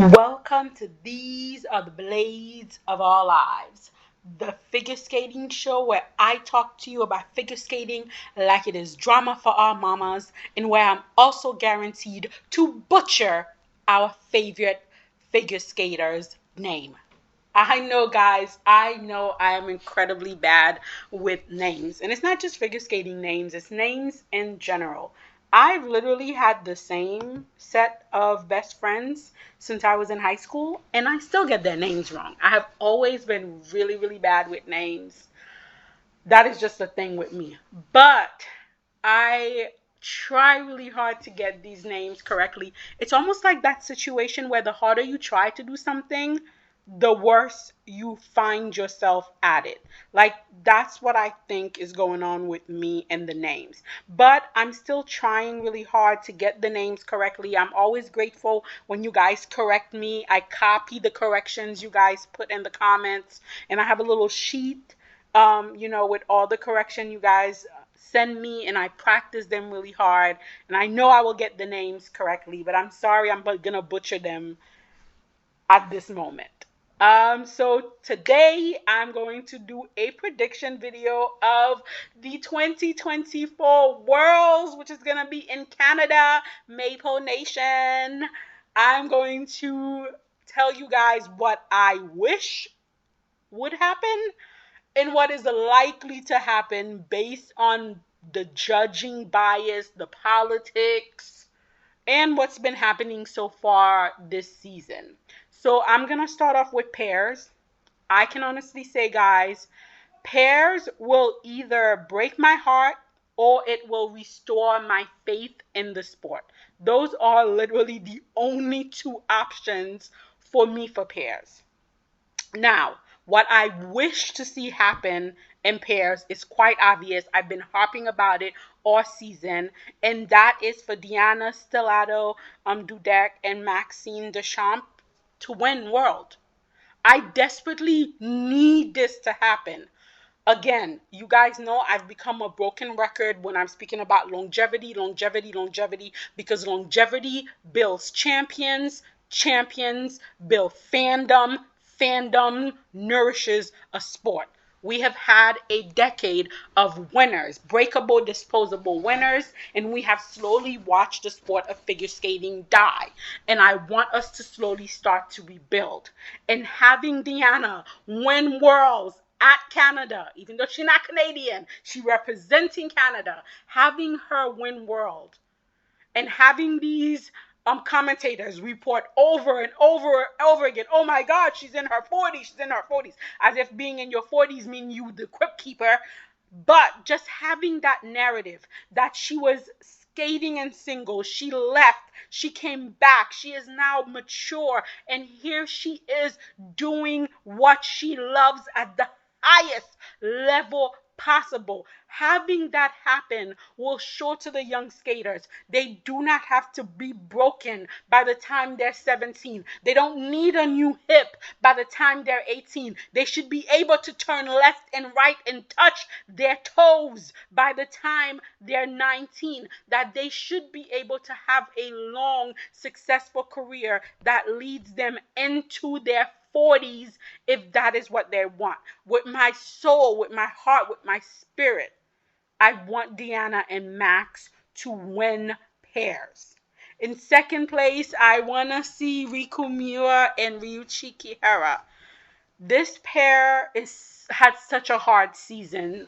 Welcome to These Are the Blades of Our Lives, the figure skating show where I talk to you about figure skating like it is drama for our mamas, and where I'm also guaranteed to butcher our favorite figure skater's name. I know, guys, I know I am incredibly bad with names. And it's not just figure skating names, it's names in general. I've literally had the same set of best friends since I was in high school, and I still get their names wrong. I have always been really, really bad with names. That is just a thing with me. But I try really hard to get these names correctly. It's almost like that situation where the harder you try to do something, the worse you find yourself at it. Like, that's what I think is going on with me and the names. But I'm still trying really hard to get the names correctly. I'm always grateful when you guys correct me. I copy the corrections you guys put in the comments, and I have a little sheet with all the correction you guys send me, and I practice them really hard. And I know I will get the names correctly, but I'm sorry, I'm gonna butcher them at this moment. So today I'm going to do a prediction video of the 2024 Worlds, which is gonna be in Canada, Maple Nation. I'm going to tell you guys what I wish would happen and what is likely to happen based on the judging bias, the politics, and what's been happening so far this season. So I'm going to start off with pairs. I can honestly say, guys, pairs will either break my heart or it will restore my faith in the sport. Those are literally the only two options for me for pairs. Now, what I wish to see happen in pairs is quite obvious. I've been harping about it all season, and that is for Diana Stellato Dudek and Maxime Deschamps to win World. I desperately need this to happen. Again, you guys know I've become a broken record when I'm speaking about longevity, because longevity builds champions, champions build fandom nourishes a sport. We have had a decade of winners, breakable, disposable winners, and we have slowly watched the sport of figure skating die. And I want us to slowly start to rebuild. And having Diana win Worlds at Canada, even though she's not Canadian, she's representing Canada, having her win World and having these commentators report over and over again, oh my God, she's in her 40s, as if being in your 40s mean you the crypt keeper. But just having that narrative that she was skating in singles, she left, she came back, she is now mature, and here she is doing what she loves at the highest level possible. Having that happen will show to the young skaters they do not have to be broken by the time they're 17. They don't need a new hip by the time they're 18. They should be able to turn left and right and touch their toes by the time they're 19. That they should be able to have a long, successful career that leads them into their 40s if that is what they want. With my soul, with my heart, with my spirit, I want Diana and Max to win pairs. In second place, I want to see Riku Miura and Ryuichi Kihara. This pair had such a hard season.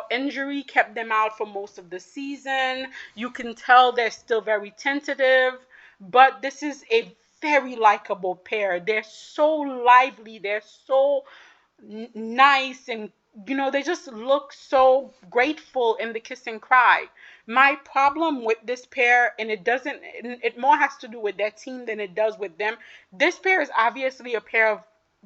Injury kept them out for most of the season. You can tell they're still very tentative, but this is a very likable pair. They're so lively. They're so nice, and they just look so grateful in the kiss and cry. My problem with this pair, and it more has to do with their team than it does with them. This pair is obviously a pair of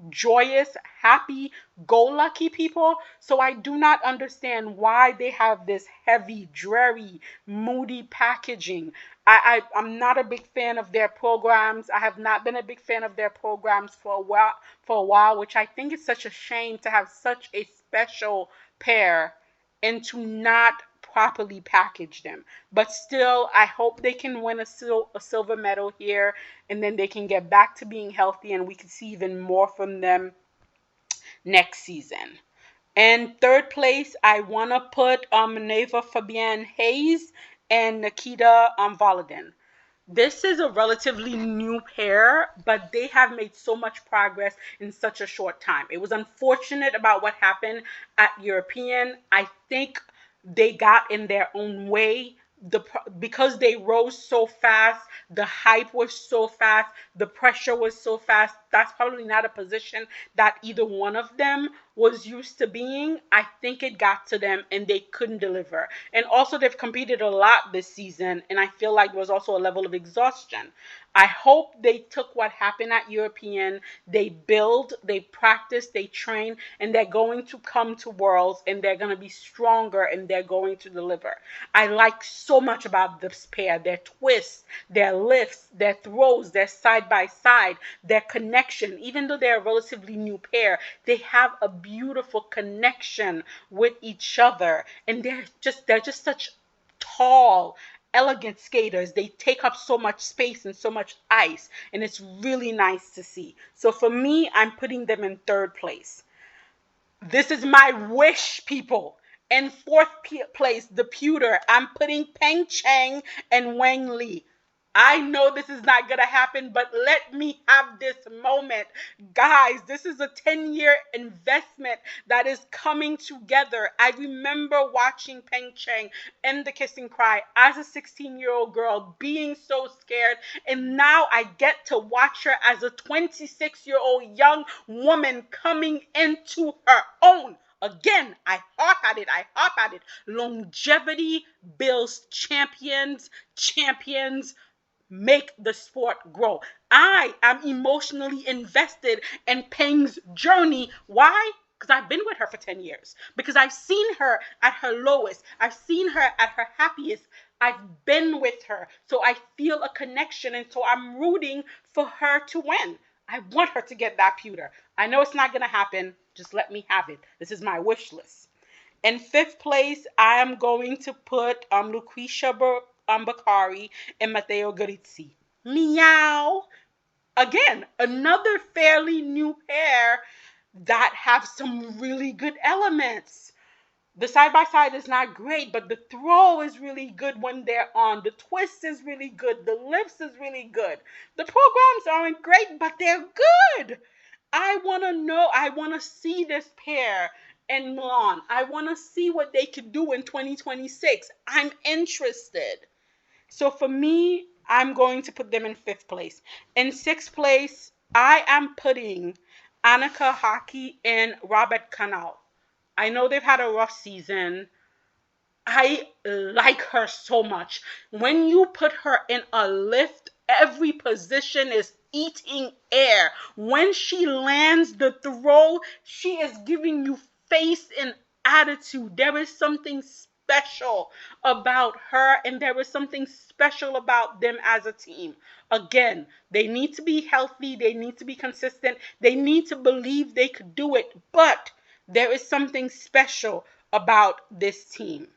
joyous, happy, go lucky people. So I do not understand why they have this heavy, dreary, moody packaging. I'm not a big fan of their programs. I have not been a big fan of their programs for a while, which I think is such a shame to have such a special pair and to not properly package them. But still, I hope they can win a silver medal here, and then they can get back to being healthy, and we can see even more from them next season. And third place, I want to put Neva Fabienne Hayes and Nikita Volodin. This is a relatively new pair, but they have made so much progress in such a short time. It was unfortunate about what happened at European. I think they got in their own way. Because they rose so fast, the hype was so fast, the pressure was so fast. That's probably not a position that either one of them was used to being. I think it got to them and they couldn't deliver. And also, they've competed a lot this season, and I feel like there was also a level of exhaustion. I hope they took what happened at European, they build, they practice, they train, and they're going to come to Worlds and they're going to be stronger and they're going to deliver. I like so much about this pair, their twists, their lifts, their throws, their side by side, their connection. Even though they're a relatively new pair, they have a beautiful connection with each other, and they're just such tall, elegant skaters. They take up so much space and so much ice, and it's really nice to see. So for me, I'm putting them in third place. This is my wish, people. In fourth place, the pewter, I'm putting Peng Cheng and Wang Li. I know this is not going to happen, but let me have this moment. Guys, this is a 10-year investment that is coming together. I remember watching Peng Cheng in The Kiss and Cry as a 16-year-old girl, being so scared. And now I get to watch her as a 26-year-old young woman coming into her own. Again, I harp at it. Longevity builds champions. Champions make the sport grow. I am emotionally invested in Peng's journey. Why? Because I've been with her for 10 years. Because I've seen her at her lowest. I've seen her at her happiest. I've been with her. So I feel a connection, and so I'm rooting for her to win. I want her to get that pewter. I know it's not going to happen. Just let me have it. This is my wish list. In fifth place, I am going to put Lucretia Bakari and Matteo Garizzi. Meow. Again, another fairly new pair that have some really good elements. The side-by-side is not great, but the throw is really good when they're on. The twist is really good. The lifts is really good. The programs aren't great, but they're good. I want to see this pair in Milan. I want to see what they could do in 2026. I'm interested. So for me, I'm going to put them in fifth place. In sixth place, I am putting Annika Haki and Robert Canal. I know they've had a rough season. I like her so much. When you put her in a lift, every position is eating air. When she lands the throw, she is giving you face and attitude. There is something special about her, and there is something special about them as a team. Again, they need to be healthy. They need to be consistent. They need to believe they could do it. But there is something special about this team.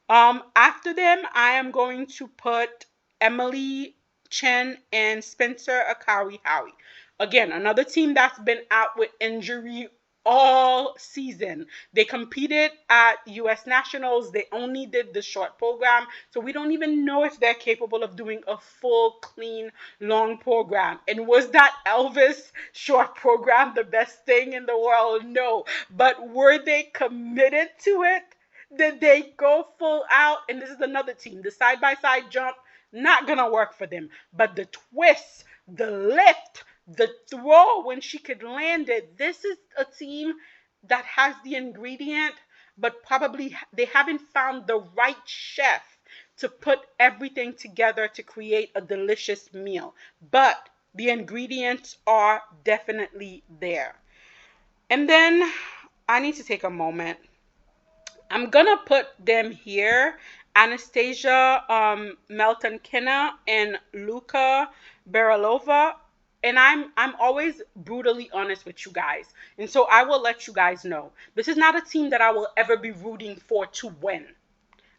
After them, I am going to put Emily Chen and Spencer Akari Howie. Again, another team that's been out with injury all season. They competed at US Nationals. They only did the short program. So we don't even know if they're capable of doing a full, clean, long program. And was that Elvis short program the best thing in the world? No. But were they committed to it? Did they go full out? And this is another team. The side-by-side jump, not going to work for them. But the twist, the lift, the throw when she could land it, this is a team that has the ingredient, but probably they haven't found the right chef to put everything together to create a delicious meal. But the ingredients are definitely there. And then I need to take a moment. I'm going to put them here, Anastasia Meltonkina and Luka Berilova. And I'm always brutally honest with you guys. And so I will let you guys know. This is not a team that I will ever be rooting for to win.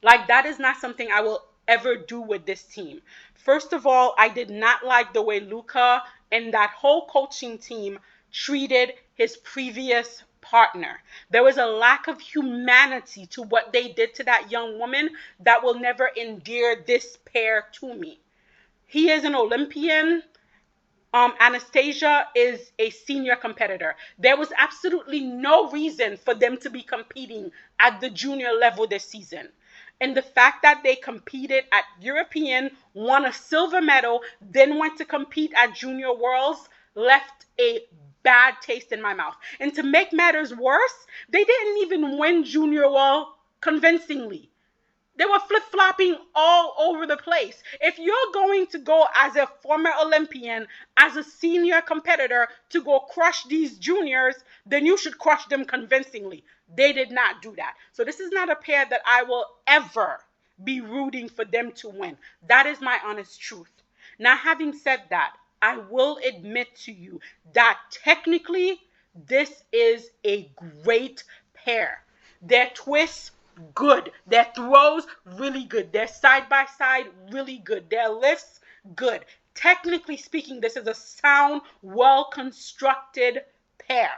Like, that is not something I will ever do with this team. First of all, I did not like the way Luka and that whole coaching team treated his previous partner. There was a lack of humanity to what they did to that young woman that will never endear this pair to me. He is an Olympian. Anastasia is a senior competitor. There was absolutely no reason for them to be competing at the junior level this season. And the fact that they competed at European, won a silver medal, then went to compete at Junior Worlds left a bad taste in my mouth. And to make matters worse, they didn't even win Junior World convincingly. They were flip-flopping all over the place. If you're going to go as a former Olympian, as a senior competitor to go crush these juniors, then you should crush them convincingly. They did not do that. So this is not a pair that I will ever be rooting for them to win. That is my honest truth. Now, having said that, I will admit to you that technically this is a great pair. Their twists, good. Their throws, really good. Their side by side, really good. Their lifts, good. Technically speaking, this is a sound, well constructed pair.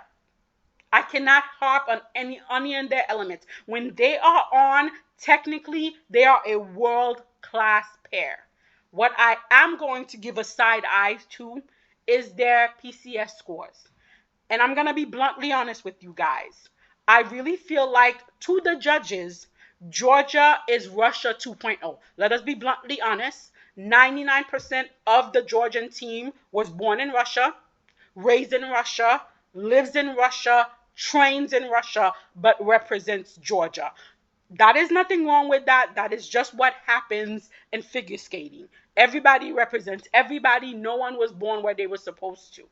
I cannot harp on any of their elements. When they are on, technically, they are a world class pair. What I am going to give a side eye to is their PCS scores. And I'm going to be bluntly honest with you guys. I really feel like, to the judges, Georgia is Russia 2.0. Let us be bluntly honest. 99% of the Georgian team was born in Russia, raised in Russia, lives in Russia, trains in Russia, but represents Georgia. That is nothing wrong with that. That is just what happens in figure skating. Everybody represents everybody. No one was born where they were supposed to.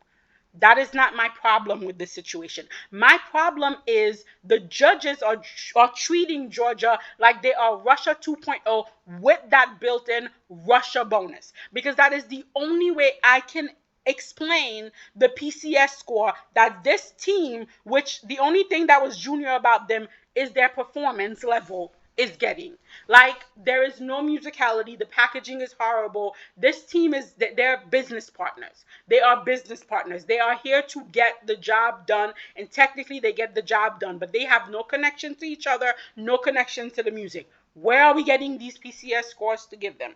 That is not my problem with this situation. My problem is the judges are treating Georgia like they are Russia 2.0 with that built-in Russia bonus. Because that is the only way I can explain the PCS score that this team, which the only thing that was junior about them is their performance level, is getting. Like, there is no musicality. The packaging is horrible. This team is, they're business partners. They are business partners. They are here to get the job done, and technically they get the job done, but they have no connection to each other, no connection to the music. Where are we getting these PCS scores to give them?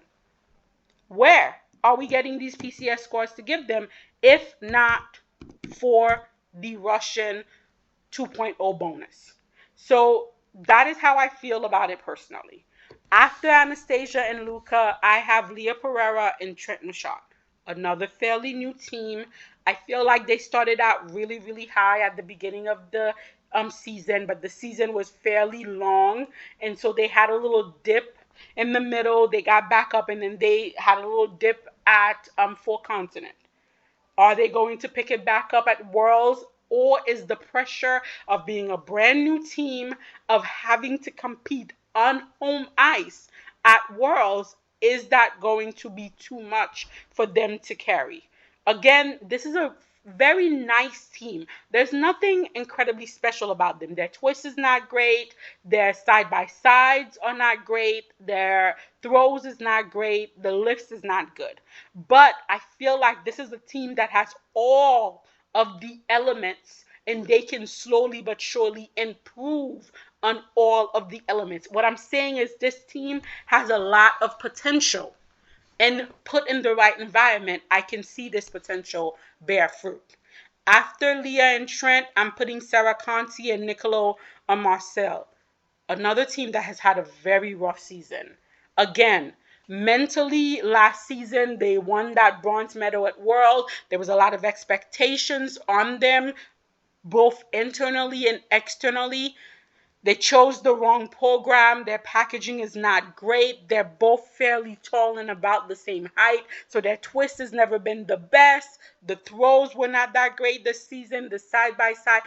Where are we getting these PCS scores to give them if not for the Russian 2.0 bonus? So that is how I feel about it personally. After Anastasia and Luka, I have Leah Pereira and Trent Machot. Another fairly new team. I feel like they started out really, really high at the beginning of the season, but the season was fairly long, and so they had a little dip in the middle. They got back up, and then they had a little dip at Full Continent. Are they going to pick it back up at Worlds? Or is the pressure of being a brand new team, of having to compete on home ice at Worlds, is that going to be too much for them to carry? Again, this is a very nice team. There's nothing incredibly special about them. Their twist is not great. Their side by sides are not great. Their throws is not great. The lifts is not good. But I feel like this is a team that has all of the elements, and they can slowly but surely improve on all of the elements. What I'm saying is this team has a lot of potential, and put in the right environment, I can see this potential bear fruit. After Leah and Trent, I'm putting Sarah Conti and Nicolo on Marcel. Another team that has had a very rough season. Again, mentally, last season, they won that bronze medal at World. There was a lot of expectations on them, both internally and externally. They chose the wrong program. Their packaging is not great. They're both fairly tall and about the same height, so their twist has never been the best. The throws were not that great this season. The side-by-side,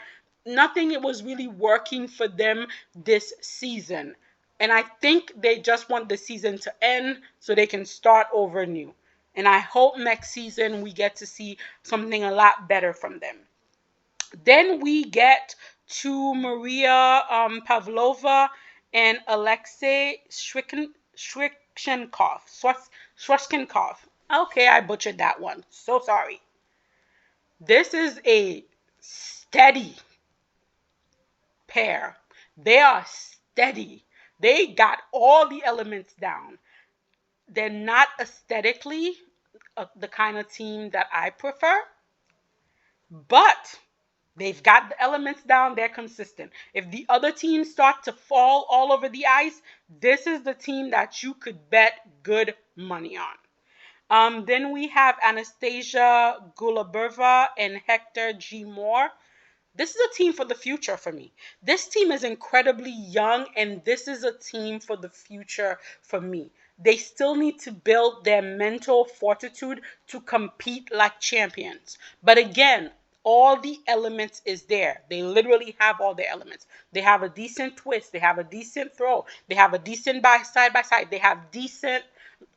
nothing was really working for them this season. And I think they just want the season to end so they can start over new. And I hope next season we get to see something a lot better from them. Then we get to Maria Pavlova and Alexei Shvashchenkov. Okay, I butchered that one. So sorry. This is a steady pair. They are steady. They got all the elements down. They're not aesthetically the kind of team that I prefer, but they've got the elements down. They're consistent. If the other teams start to fall all over the ice, this is the team that you could bet good money on. Then we have Anastasia Gulabova and Hector G. Moore. This is a team for the future for me. This team is incredibly young, and this is a team for the future for me. They still need to build their mental fortitude to compete like champions. But again, all the elements is there. They literally have all the elements. They have a decent twist. They have a decent throw. They have a decent side by side. They have decent,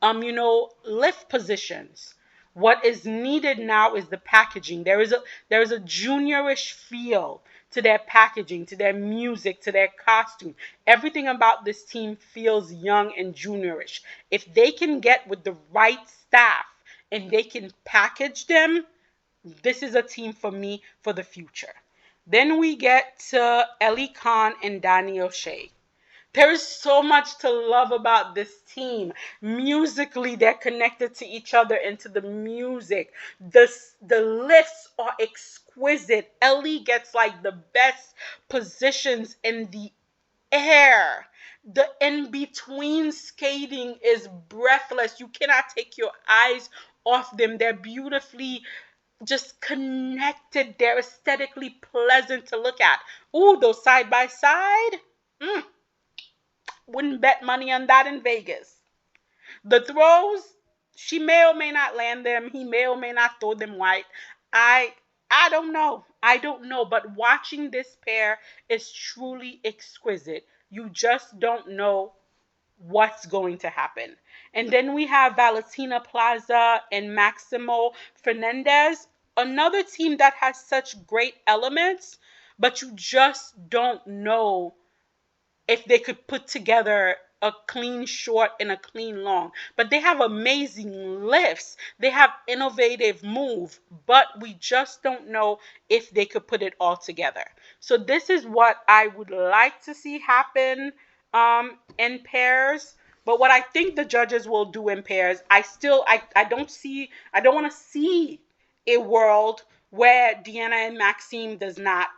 lift positions. What is needed now is the packaging. There is a juniorish feel to their packaging, to their music, to their costume. Everything about this team feels young and juniorish. If they can get with the right staff and they can package them, this is a team for me for the future. Then we get to Ellie Khan and Danny O'Shea. There is so much to love about this team. Musically, they're connected to each other and to the music. The lifts are exquisite. Ellie gets like the best positions in the air. The in-between skating is breathless. You cannot take your eyes off them. They're beautifully just connected. They're aesthetically pleasant to look at. Ooh, those side by side. Wouldn't bet money on that in Vegas. The throws, she may or may not land them. He may or may not throw them wide. I I don't know. I don't know. But watching this pair is truly exquisite. You just don't know what's going to happen. And then we have Valentina Plaza and Maximo Fernandez, another team that has such great elements, but you just don't know if they could put together a clean short and a clean long. But they have amazing lifts. They have innovative move, but we just don't know if they could put it all together. So this is what I would like to see happen in pairs. But what I think the judges will do in pairs, I don't want to see a world where Deanna and Maxime does not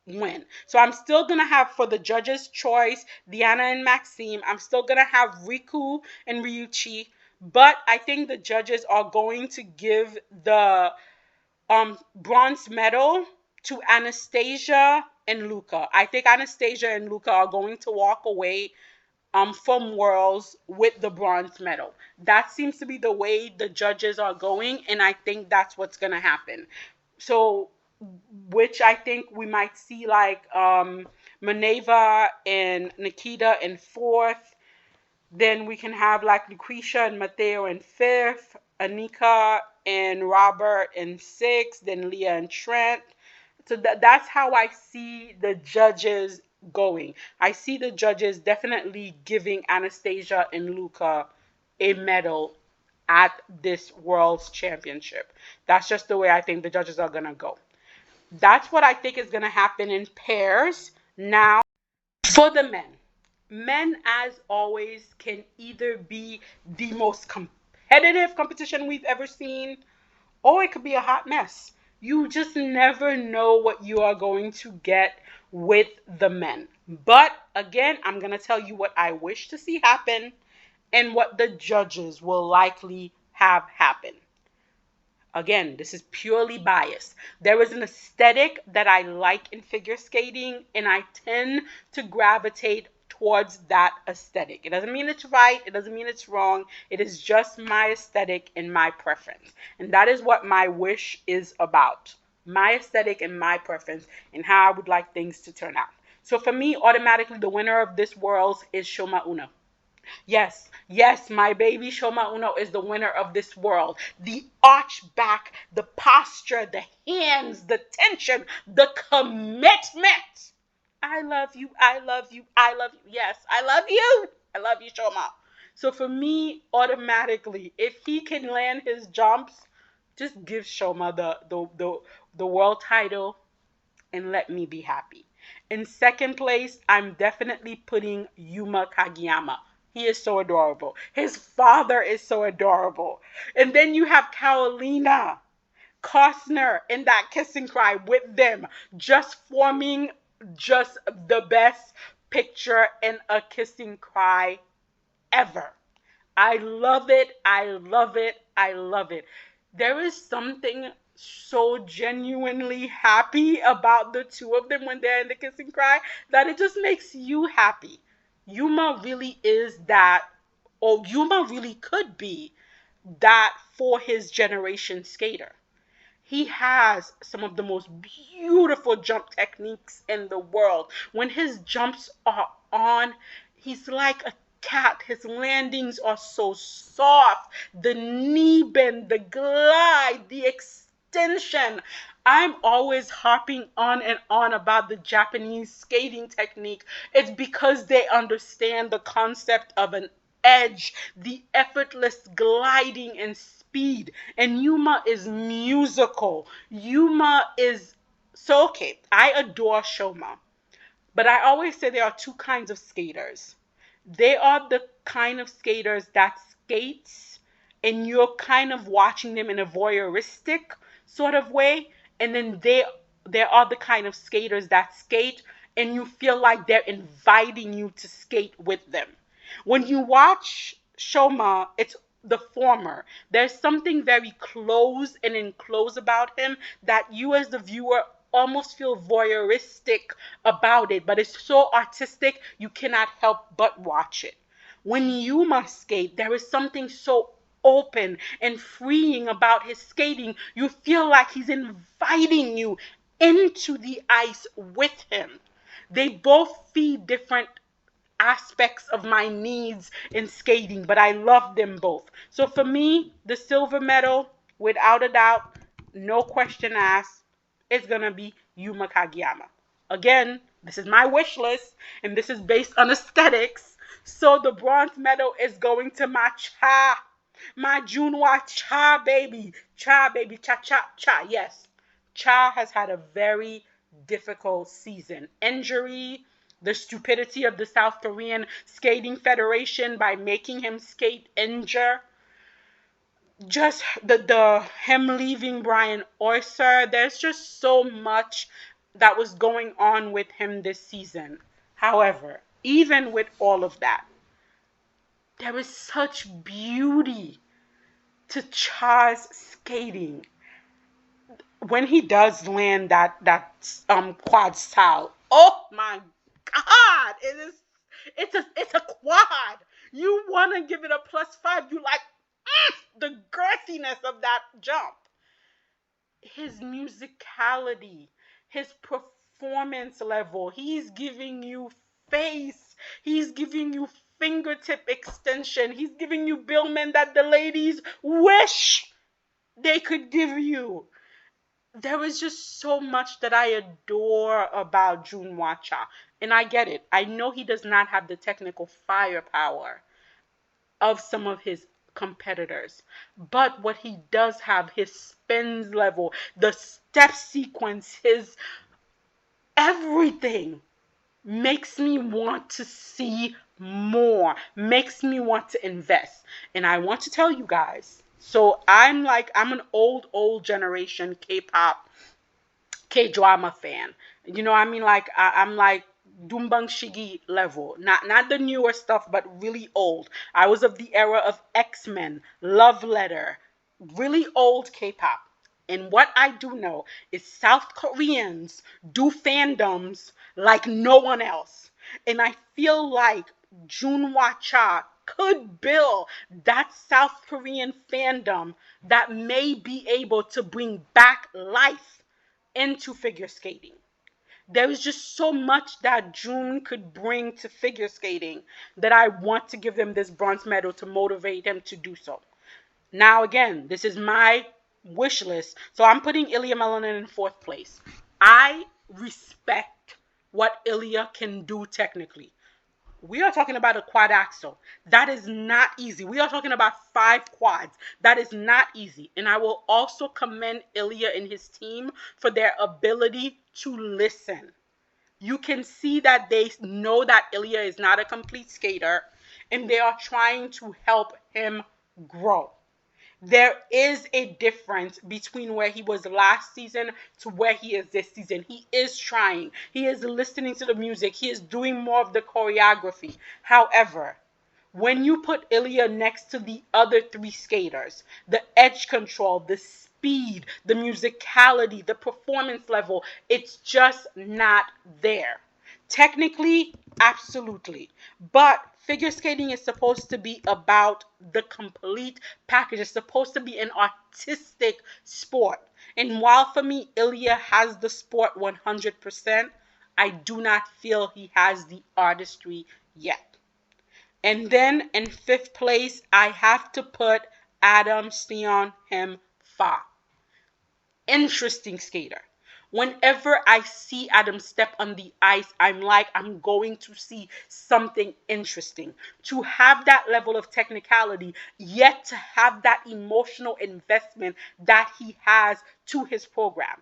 win. So I'm still going to have for the judges' choice, Diana and Maxime. I'm still going to have Riku and Ryuichi. But I think the judges are going to give the bronze medal to Anastasia and Luca. I think Anastasia and Luca are going to walk away from Worlds with the bronze medal. That seems to be the way the judges are going, and I think that's what's going to happen. So which I think we might see like Maneva and Nikita in fourth. Then we can have like Lucretia and Mateo in fifth, Anika and Robert in sixth, then Leah and Trent. So that's how I see the judges going. I see the judges definitely giving Anastasia and Luca a medal at this World's Championship. That's just the way I think the judges are going to go. That's what I think is going to happen in pairs. Now, for the men. Men, as always, can either be the most competitive competition we've ever seen, or it could be a hot mess. You just never know what you are going to get with the men. But again, I'm going to tell you what I wish to see happen and what the judges will likely have happen. Again, this is purely biased. There is an aesthetic that I like in figure skating, and I tend to gravitate towards that aesthetic. It doesn't mean it's right. It doesn't mean it's wrong. It is just my aesthetic and my preference. And that is what my wish is about. My aesthetic and my preference and how I would like things to turn out. So for me, automatically, the winner of this Worlds is Shoma Uno. Yes, my baby Shoma Uno is the winner of this world. The arch back, the posture, the hands, the tension, the commitment. I love you, I love you, I love you. Yes, I love you. I love you, Shoma. So for me, automatically, if he can land his jumps, just give Shoma the world title and let me be happy. In second place, I'm definitely putting Yuma Kageyama. He is so adorable. His father is so adorable. And then you have Carolina Costner in that kiss and cry with them, just forming just the best picture in a kiss and cry ever. I love it. I love it. I love it. There is something so genuinely happy about the two of them when they're in the kiss and cry that it just makes you happy. Yuma really is that, or Yuma really could be that for his generation skater. He has some of the most beautiful jump techniques in the world. When his jumps are on, he's like a cat. His landings are so soft. The knee bend, the glide, the extension. I'm always harping on and on about the Japanese skating technique. It's because they understand the concept of an edge, the effortless gliding and speed. And Yuma is musical. Yuma is so okay. I adore Shoma, but I always say there are two kinds of skaters. They are the kind of skaters that skates and you're kind of watching them in a voyeuristic sort of way. And then there are the kind of skaters that skate and you feel like they're inviting you to skate with them. When you watch Shoma, it's the former. There's something very close and enclosed about him that you as the viewer almost feel voyeuristic about it, but it's so artistic you cannot help but watch it. When Yuma skate, there is something so open and freeing about his skating. You feel like he's inviting you into the ice with him. They both feed different aspects of my needs in skating, but I love them both. So for me, the silver medal, without a doubt, no question asked, it's gonna be Yuma Kageyama. Again, this is my wish list, and this is based on aesthetics. So the bronze medal is going to my cha, my Junwa cha baby, cha baby, cha cha cha. Yes, Cha has had a very difficult season. Injury, the stupidity of the South Korean Skating Federation by making him skate injure, just the him leaving Brian Oyster. There's just so much that was going on with him this season. However, even with all of that, there is such beauty to Cha's skating. When he does land that quad style, oh my God, it's a quad. You want to give it a +5. You like the girthiness of that jump. His musicality, his performance level. He's giving you face. He's giving you fingertip extension. He's giving you billman that the ladies wish they could give you. There is just so much that I adore about Junhwa Cha. And I get it. I know he does not have the technical firepower of some of his competitors. But what he does have, his spins level, the step sequence, his everything makes me want to see more, makes me want to invest. And I want to tell you guys, so I'm an old generation K-pop, K-drama fan. You know, I mean, like I'm like Dumbang Shigi level, not the newer stuff, but really old. I was of the era of X-Men, Love Letter, really old K-pop. And what I do know is South Koreans do fandoms like no one else. And I feel like Junhwa Cha could build that South Korean fandom that may be able to bring back life into figure skating. There is just so much that June could bring to figure skating that I want to give him this bronze medal to motivate him to do so. Now, again, this is my wish list. So I'm putting Ilya Melanin in fourth place. I what Ilya can do technically. We are talking about a quad axel. That is not easy. We are talking about 5 quads. That is not easy. And I will also commend Ilya and his team for their ability to listen. You can see that they know that Ilya is not a complete skater, and they are trying to help him grow. There is a difference between where he was last season to where he is this season. He is trying. He is listening to the music. He is doing more of the choreography. However, when you put Ilya next to the other 3 skaters, the edge control, the speed, the musicality, the performance level, it's just not there. Technically, absolutely. But figure skating is supposed to be about the complete package. It's supposed to be an artistic sport. And while for me, Ilya has the sport 100%, I do not feel he has the artistry yet. And then in 5th place, I have to put Adam Sion him Fa. Interesting skater. Whenever I see Adam step on the ice, I'm like, I'm going to see something interesting. To have that level of technicality, yet to have that emotional investment that he has to his program.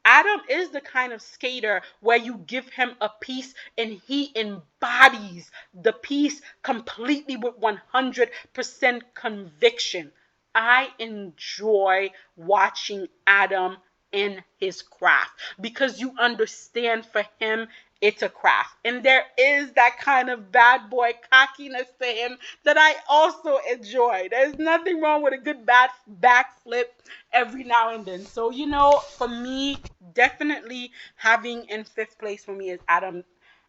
Adam is the kind of skater where you give him a piece and he embodies the piece completely with 100% conviction. I enjoy watching Adam in his craft because you understand for him it's a craft. And there is that kind of bad boy cockiness to him that I also enjoy. There's nothing wrong with a good backflip every now and then. So, for me, definitely having in 5th place for me is Adam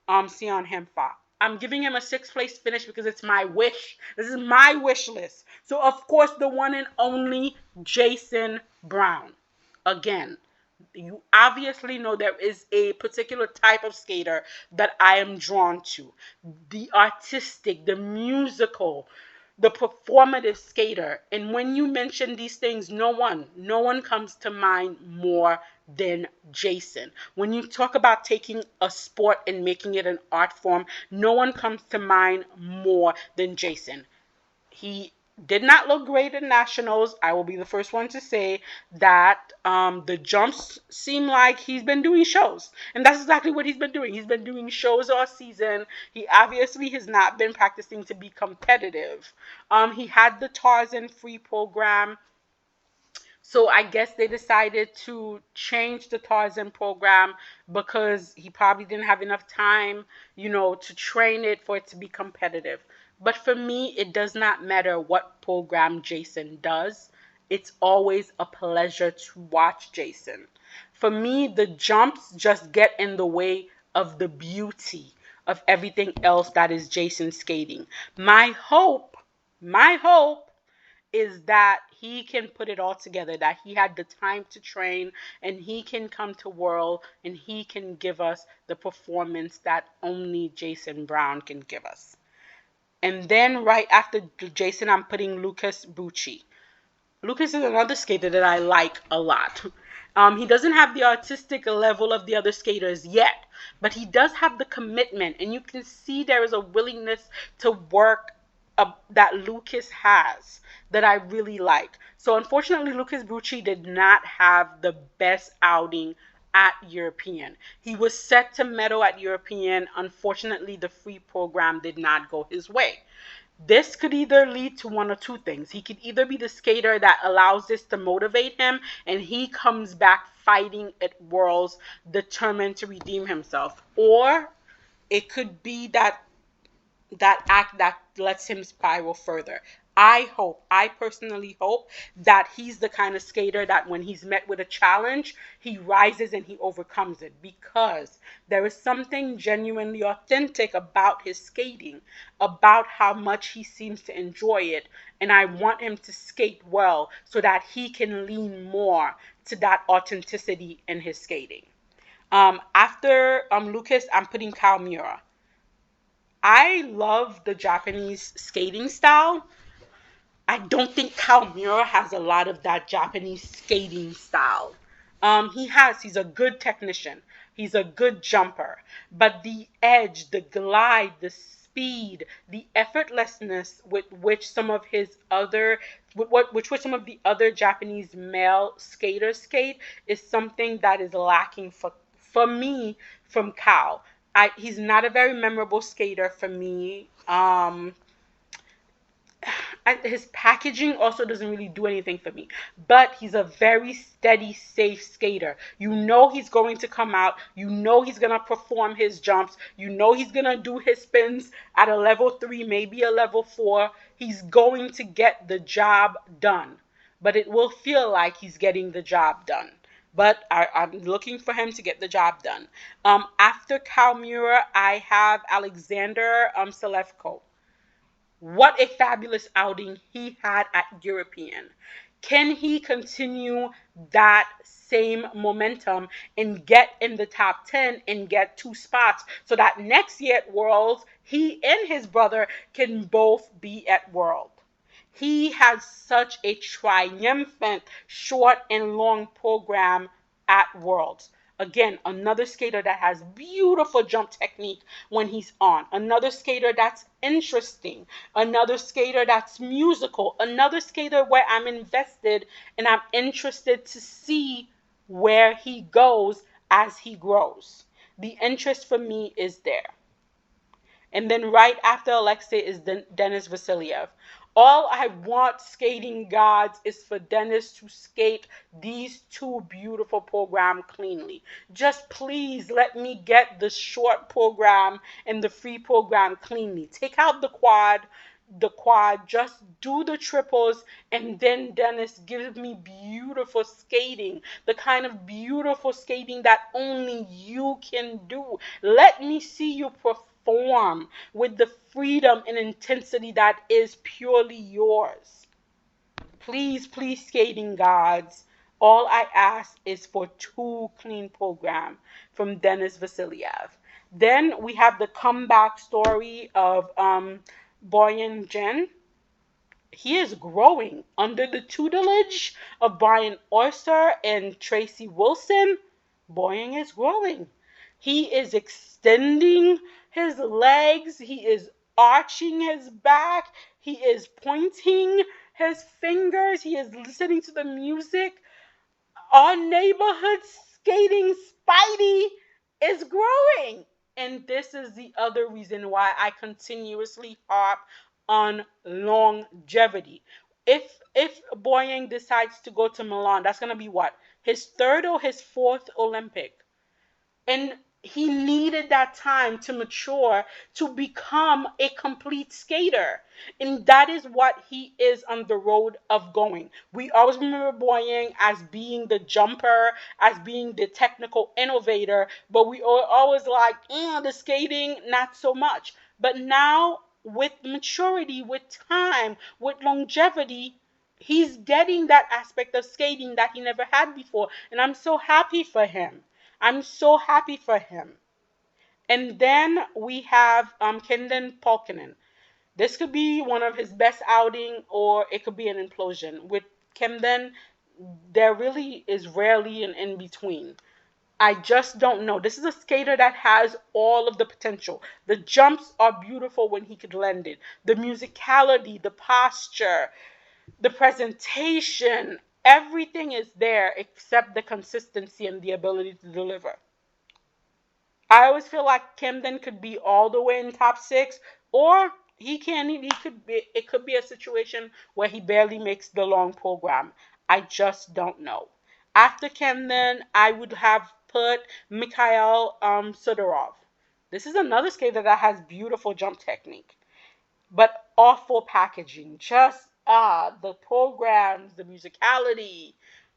Sion Hemfa. I'm giving him a 6th place finish because it's my wish. This is my wish list. So, of course, the one and only Jayne Brown. Again, you obviously know there is a particular type of skater that I am drawn to. The artistic, the musical, the performative skater. And when you mention these things, no one comes to mind more than Jayne. When you talk about taking a sport and making it an art form, no one comes to mind more than Jayne. He did not look great in nationals. I will be the first one to say that the jumps seem like he's been doing shows. And that's exactly what he's been doing. He's been doing shows all season. He obviously has not been practicing to be competitive. He had the Tarzan free program. So I guess they decided to change the Tarzan program because he probably didn't have enough time, to train it for it to be competitive. But for me, it does not matter what program Jayne does. It's always a pleasure to watch Jayne. For me, the jumps just get in the way of the beauty of everything else that is Jayne skating. My hope is that he can put it all together, that he had the time to train and he can come to World and he can give us the performance that only Jayne Brown can give us. And then right after Jayne, I'm putting Lucas Bucci. Lucas is another skater that I like a lot. He doesn't have the artistic level of the other skaters yet, but he does have the commitment, and you can see there is a willingness to work that Lucas has that I really like. So unfortunately, Lucas Bucci did not have the best outing at European. He was set to medal at European. Unfortunately, the free program did not go his way. This could either lead to one or two things. He could either be the skater that allows this to motivate him and he comes back fighting at Worlds determined to redeem himself. Or it could be that act that lets him spiral further. I personally hope that he's the kind of skater that when he's met with a challenge, he rises and he overcomes it, because there is something genuinely authentic about his skating, about how much he seems to enjoy it. And I want him to skate well so that he can lean more to that authenticity in his skating. After Lucas, I'm putting Kawamura. I love the Japanese skating style. I don't think Kawamura has a lot of that Japanese skating style. He's a good technician. He's a good jumper. But the edge, the glide, the speed, the effortlessness with which some of his other which some of the other Japanese male skaters skate is something that is lacking for me from Kao. He's not a very memorable skater for me. His packaging also doesn't really do anything for me, but he's a very steady, safe skater. You know he's going to come out. You know he's going to perform his jumps. You know he's going to do his spins at a level 3, maybe a level 4. He's going to get the job done, but it will feel like he's getting the job done. But I'm looking for him to get the job done. After Kalmura, I have Alexander Selevko. What a fabulous outing he had at European. Can he continue that same momentum and get in the top 10 and get 2 spots so that next year at Worlds, he and his brother can both be at World? He has such a triumphant short and long program at Worlds. Again, another skater that has beautiful jump technique when he's on. Another skater that's interesting. Another skater that's musical. Another skater where I'm invested and I'm interested to see where he goes as he grows. The interest for me is there. And then right after Alexei is Denis Vasilyev. All I want, skating gods, is for Denis to skate these 2 beautiful programs cleanly. Just please let me get the short program and the free program cleanly. Take out the quad, just do the triples, and then Denis gives me beautiful skating, the kind of beautiful skating that only you can do. Let me see you perform with the freedom and intensity that is purely yours. Please, please, skating gods, all I ask is for 2 clean programs from Denis Vasilyev. Then we have the comeback story of Boyan Jen. He is growing under the tutelage of Brian Oyster and Tracy Wilson. Boyan is growing. He is extending his legs. He is arching his back. He is pointing his fingers. He is listening to the music. Our neighborhood skating Spidey is growing. And this is the other reason why I continuously harp on longevity. If Boyan decides to go to Milan, that's gonna be what? His 3rd or his 4th Olympic. And he needed that time to mature to become a complete skater. And that is what he is on the road of going. We always remember Boyan as being the jumper, as being the technical innovator, but we are always like, the skating, not so much. But now, with maturity, with time, with longevity, he's getting that aspect of skating that he never had before. And I'm so happy for him. I'm so happy for him. And then we have Kendon Polkinen. This could be one of his best outing, or it could be an implosion. With Kendon, there really is rarely an in between. I just don't know. This is a skater that has all of the potential. The jumps are beautiful when he could lend it. The musicality, the posture, the presentation, everything is there except the consistency and the ability to deliver. I always feel like Camden could be all the way in top 6, or it could be a situation where he barely makes the long program. I just don't know. After Camden, I would have put Mikhail Sudorov. This is another skater that has beautiful jump technique, but awful packaging. Just the programs, the musicality,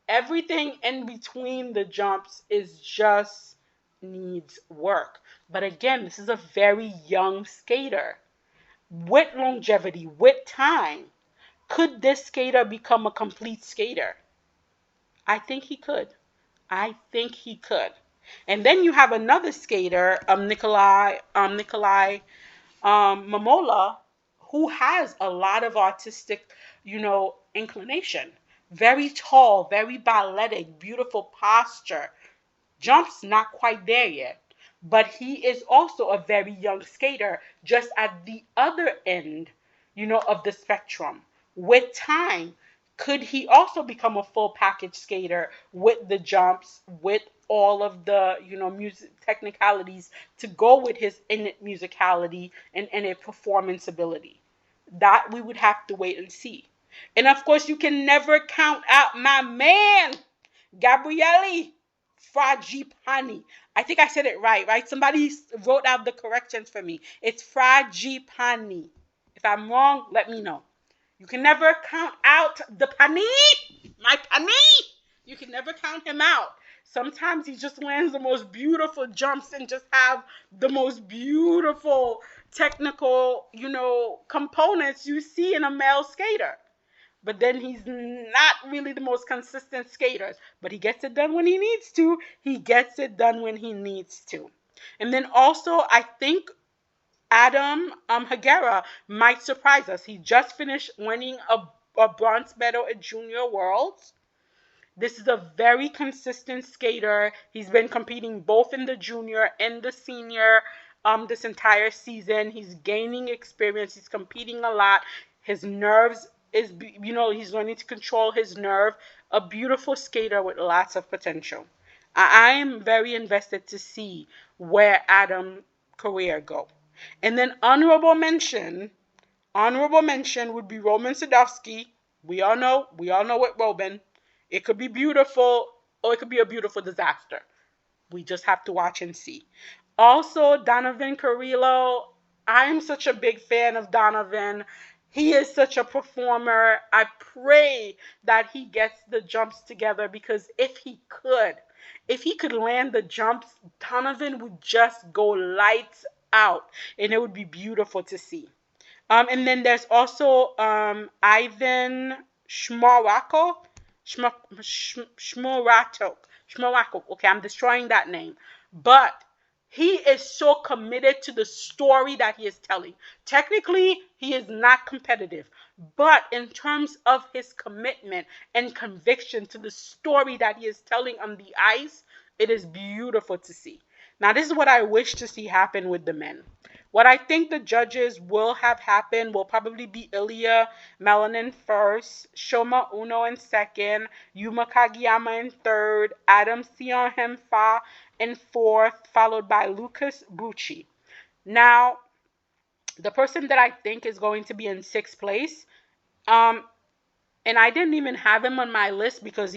everything in between the jumps is just needs work. But again, this is a very young skater with longevity, with time. Could this skater become a complete skater? I think he could. I think he could. And then you have another skater, Nikolai Mamola, who has a lot of artistic, inclination. Very tall, very balletic, beautiful posture. Jump's not quite there yet, but he is also a very young skater, just at the other end, of the spectrum. With time, could he also become a full package skater with the jumps, with all of the, music technicalities to go with his innate musicality and innate performance ability? That we would have to wait and see. And of course, you can never count out my man, Gabriele Fragipani. I think I said it right, right? Somebody wrote out the corrections for me. It's Fragipani. If I'm wrong, let me know. You can never count out the Pani, my Pani. You can never count him out. Sometimes he just lands the most beautiful jumps and just have the most beautiful technical, components you see in a male skater. But then he's not really the most consistent skater. But he gets it done when he needs to. He gets it done when he needs to. And then also, I think Adam Hagera might surprise us. He just finished winning a bronze medal at Junior Worlds. This is a very consistent skater. He's been competing both in the junior and the senior this entire season. He's gaining experience. He's competing a lot. His nerves he's learning to control his nerve. A beautiful skater with lots of potential. I am very invested to see where Adam's career go. And then honorable mention would be Roman Sadowski. We all know what Robin. It could be beautiful or it could be a beautiful disaster. We just have to watch and see. Also, Donovan Carrillo. I'm such a big fan of Donovan. He is such a performer. I pray that he gets the jumps together because if he could land the jumps, Donovan would just go lights out and it would be beautiful to see. And then there's also Ivan Shmorako. Shmorato. Shmorako. Okay, I'm destroying that name. But he is so committed to the story that he is telling. Technically, he is not competitive. But in terms of his commitment and conviction to the story that he is telling on the ice, it is beautiful to see. Now, this is what I wish to see happen with the men. What I think the judges will have happen will probably be Ilya Melanin first, Shoma Uno in second, Yuma Kagiyama in third, Adam Sion Hemfa in fourth, followed by Lucas Bucci. Now, the person that I think is going to be in sixth place, and I didn't even have him on my list because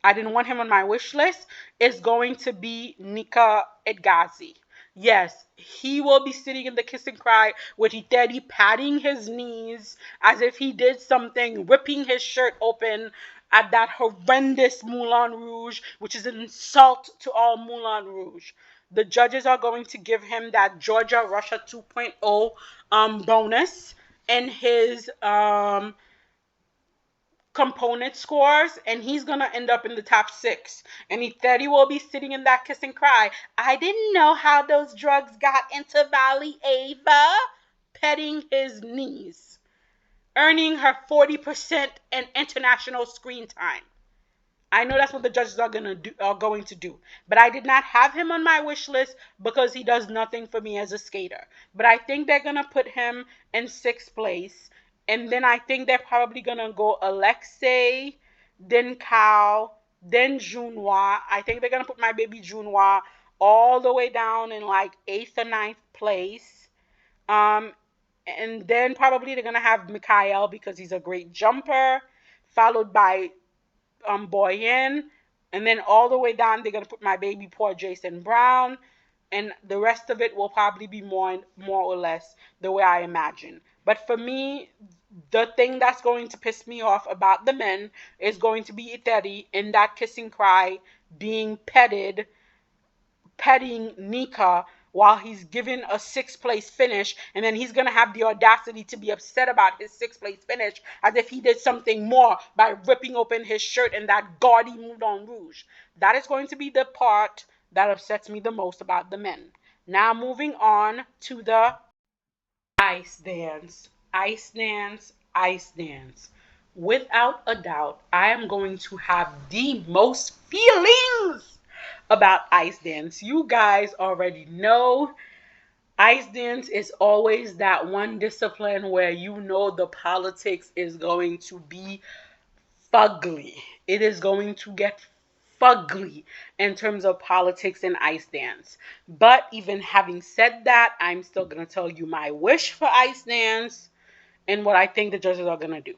I didn't want him on my wish list, is going to be Nika Edgazi. Yes, he will be sitting in the kiss and cry with Ekaterina patting his knees as if he did something, ripping his shirt open at that horrendous Moulin Rouge, which is an insult to all Moulin Rouge. The judges are going to give him that Georgia Russia 2.0 bonus in his component scores, and he's gonna end up in the top 6. And Ekaterina will be sitting in that kiss and cry. I didn't know how those drugs got into Valley Ava, petting his knees, earning her 40% in international screen time. I know that's what the judges are going to do. But I did not have him on my wish list because he does nothing for me as a skater. But I think they're gonna put him in 6th place. And then I think they're probably going to go Alexei, then Kao, then Junhua. I think they're going to put my baby Junhua all the way down in like 8th or 9th place. And then probably they're going to have Mikhail because he's a great jumper, followed by Boyan. And then all the way down, they're going to put my baby poor Jason Brown. And the rest of it will probably be more or less the way I imagine. But for me, the thing that's going to piss me off about the men is going to be Ekaterina in that kissing cry, being petting Nika while he's given a 6th place finish, and then he's going to have the audacity to be upset about his 6th place finish as if he did something more by ripping open his shirt in that gaudy Moulin Rouge. That is going to be the part that upsets me the most about the men. Now moving on to the ice dance. Ice dance, ice dance. without a doubt, I am going to have the most feelings about ice dance. You guys already know ice dance is always that one discipline where you know the politics is going to be fugly. It is going to get fugly in terms of politics and ice dance. But even having said that, I'm still going to tell you my wish for ice dance and what I think the judges are going to do.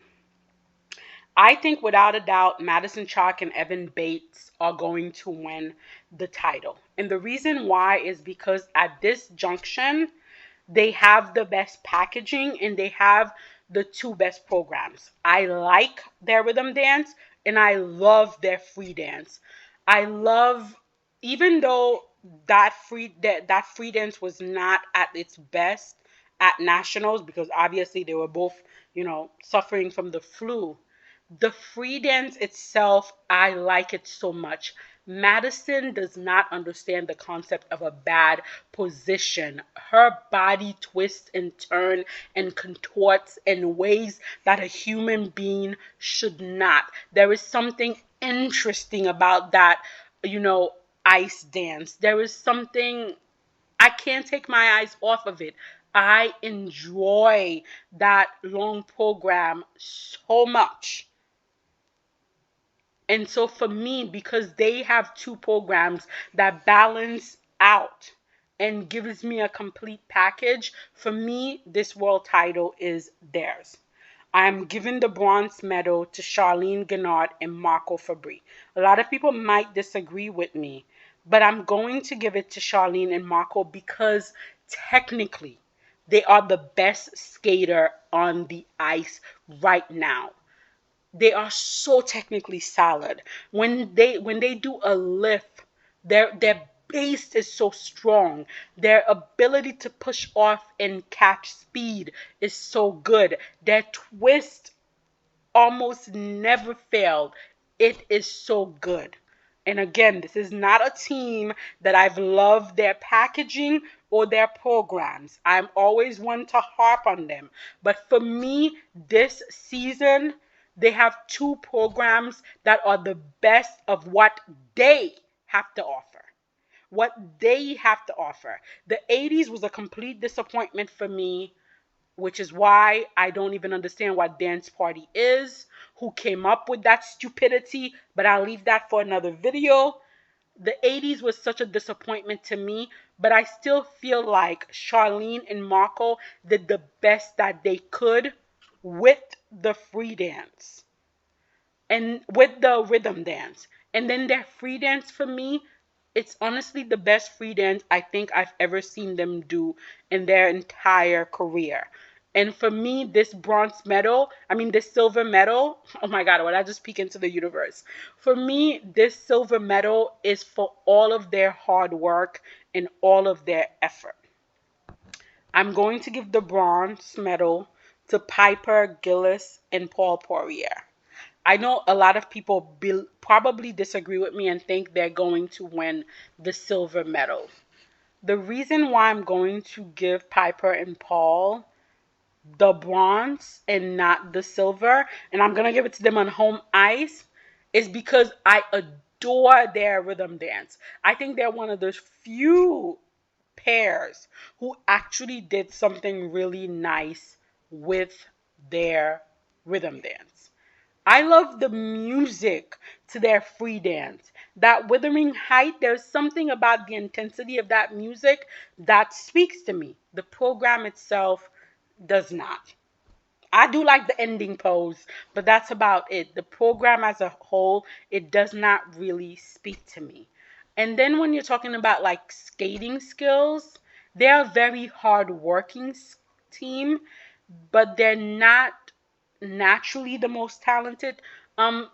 I think without a doubt, Madison Chalk and Evan Bates are going to win the title. And the reason why is because at this junction, they have the best packaging and they have the two best programs. I like their rhythm dance and I love their free dance. I love, even though that free dance was not at its best at nationals, because obviously they were both, suffering from the flu. The free dance itself, I like it so much. Madison does not understand the concept of a bad position. Her body twists and turns and contorts in ways that a human being should not. There is something interesting about that, ice dance. There is something, I can't take my eyes off of it. I enjoy that long program so much. And so for me, because they have two programs that balance out and gives me a complete package, for me, this world title is theirs. I'm giving the bronze medal to Charlene Gennard and Marco Fabri. A lot of people might disagree with me, but I'm going to give it to Charlene and Marco because technically they are the best skater on the ice right now. They are so technically solid. When they do a lift, their base is so strong. Their ability to push off and catch speed is so good. Their twist almost never failed. It is so good. And again, this is not a team that I've loved their packaging or their programs. I'm always one to harp on them. But for me, this season, they have two programs that are the best of what they have to offer. What they have to offer. The 80s was a complete disappointment for me, which is why I don't even understand what dance party is, who came up with that stupidity, but I'll leave that for another video. The 80s was such a disappointment to me, but I still feel like Charlene and Marco did the best that they could with the free dance and with the rhythm dance. And then their free dance for me, it's honestly the best free dance I think I've ever seen them do in their entire career. And for me, this silver medal, oh my God, when I just peek into the universe. For me, this silver medal is for all of their hard work and all of their effort. I'm going to give the bronze medal to Piper, Gillis, and Paul Poirier. I know a lot of people probably disagree with me and think they're going to win the silver medal. The reason why I'm going to give Piper and Paul the bronze and not the silver, and I'm going to give it to them on home ice, is because I adore their rhythm dance. I think they're one of those few pairs who actually did something really nice with their rhythm dance. I love the music to their free dance. That Withering Height, there's something about the intensity of that music that speaks to me. The program itself does not. I do like the ending pose, but that's about it. The program as a whole, it does not really speak to me. And then when you're talking about like skating skills, they're a very hard working team, but they're not naturally the most talented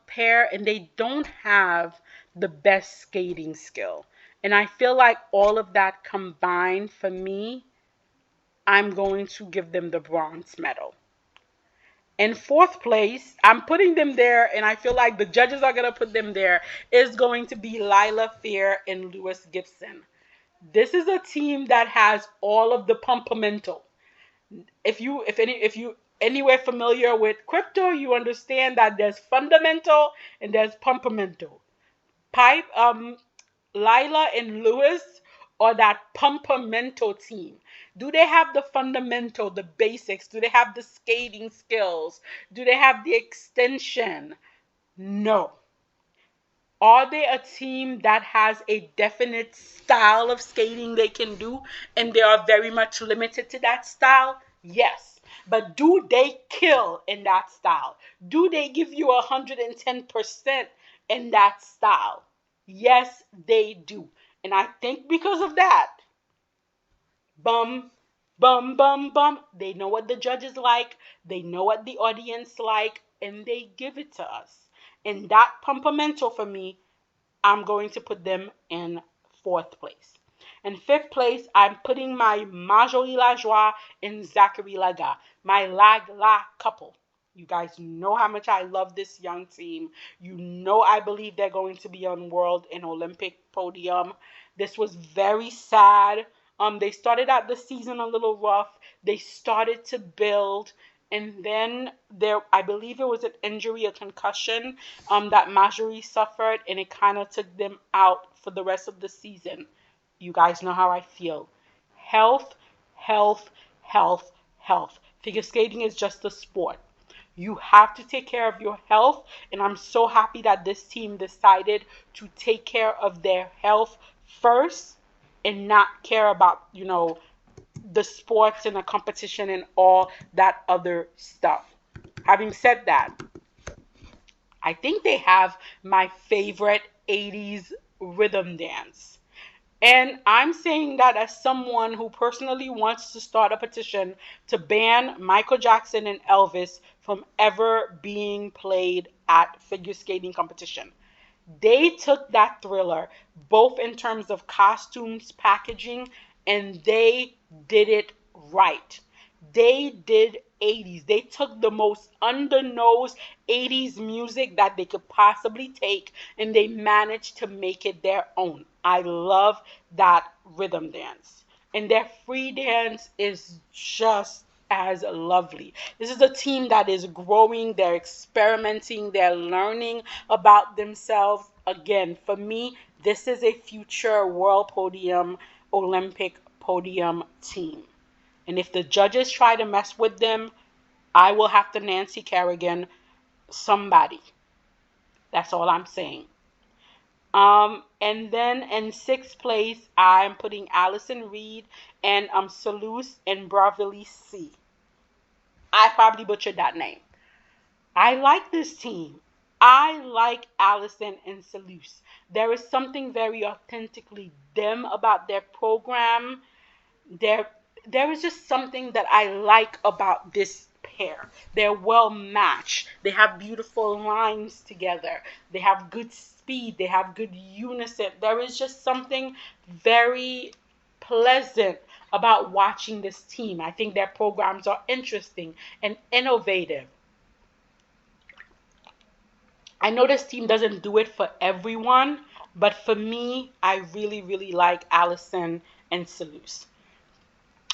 pair, and they don't have the best skating skill. And I feel like all of that combined for me, I'm going to give them the bronze medal. In fourth place, I'm putting them there, and I feel like the judges are going to put them there, is going to be Lila Fear and Lewis Gibson. This is a team that has all of the pumpamental. If you anywhere familiar with crypto, you understand that there's fundamental and there's pumpamental. Pipe, Lila and Lewis or that pumpamental team? Do they have the fundamental, the basics? Do they have the skating skills? Do they have the extension? No. Are they a team that has a definite style of skating they can do and they are very much limited to that style? Yes. But do they kill in that style? Do they give you 110% in that style? Yes, they do. And I think because of that, bum, bum, bum, bum, they know what the judges like, they know what the audience like, and they give it to us. And that pumpamento for me, I'm going to put them in fourth place. In fifth place, I'm putting my Marjorie Lajoie and Zachary Laga, my Lag-La couple. You guys know how much I love this young team. You know I believe they're going to be on world and Olympic podium. This was very sad. They started out the season a little rough. They started to build, and then there, I believe it was an injury, a concussion, that Marjorie suffered, and it kind of took them out for the rest of the season. You guys know how I feel. Health, health, health, health. Figure skating is just a sport. You have to take care of your health, and I'm so happy that this team decided to take care of their health first and not care about, the sports and the competition and all that other stuff. Having said that, I think they have my favorite 80s rhythm dance. And I'm saying that as someone who personally wants to start a petition to ban Michael Jackson and Elvis from ever being played at figure skating competition. They took that thriller, both in terms of costumes, packaging, and they did it right. They did 80s. They took the most under-nose 80s music that they could possibly take and they managed to make it their own. I love that rhythm dance. And their free dance is just as lovely. This is a team that is growing, they're experimenting, they're learning about themselves. Again, for me, this is a future world podium, Olympic podium team. And if the judges try to mess with them, I will have to Nancy Kerrigan somebody. That's all I'm saying. And then in sixth place, I'm putting Allison Reed and Salus and Bravili C. I probably butchered that name. I like this team. I like Allison and Salus. There is something very authentically them about their program. There, there is just something that I like about this pair. They're well matched. They have beautiful lines together. They have good speed. They have good unison. There is just something very pleasant about watching this team. I think their programs are interesting and innovative. I know this team doesn't do it for everyone, but for me, I really, really like Allison and Salus.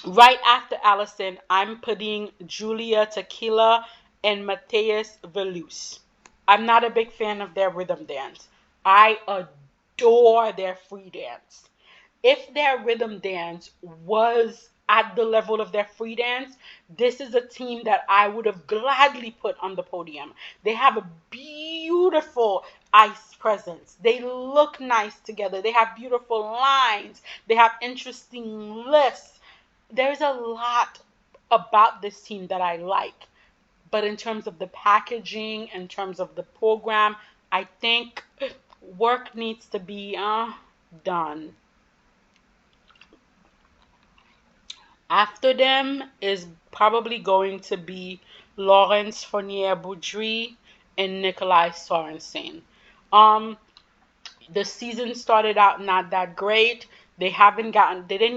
Right after Allison, I'm putting Julia Tequila and Mateus Velus. I'm not a big fan of their rhythm dance. I adore their free dance. If their rhythm dance was at the level of their free dance, this is a team that I would have gladly put on the podium. They have a beautiful ice presence. They look nice together. They have beautiful lines. They have interesting lifts. There's a lot about this team that I like. But in terms of the packaging, in terms of the program, I think work needs to be done. After them is probably going to be Lawrence Fournier Boudry and Nikolai Sorensen. Um, the season started out not that great. They didn't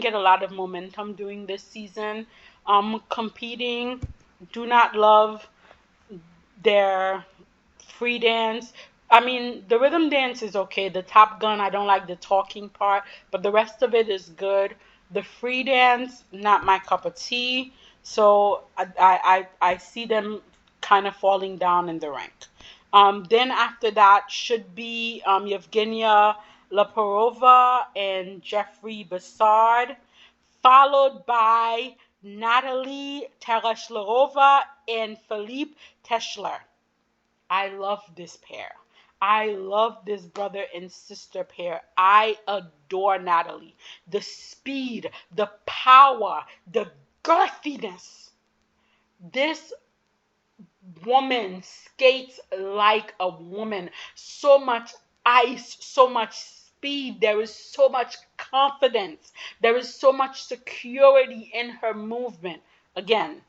get a lot of momentum during this season. Competing, do not love their free dance. I mean, the rhythm dance is okay. The Top Gun, I don't like the talking part, but the rest of it is good. The free dance, not my cup of tea. So I see them kind of falling down in the rank. Then after that should be Yevgenia Laparova and Jeffrey Bassard, followed by Natalie Tereshlarova and Philippe Teschler. I love this pair. I love this brother and sister pair. I adore Natalie. The speed, the power, the girthiness. This woman skates like a woman. So much ice, so much speed. There is so much confidence. There is so much security in her movement. Again,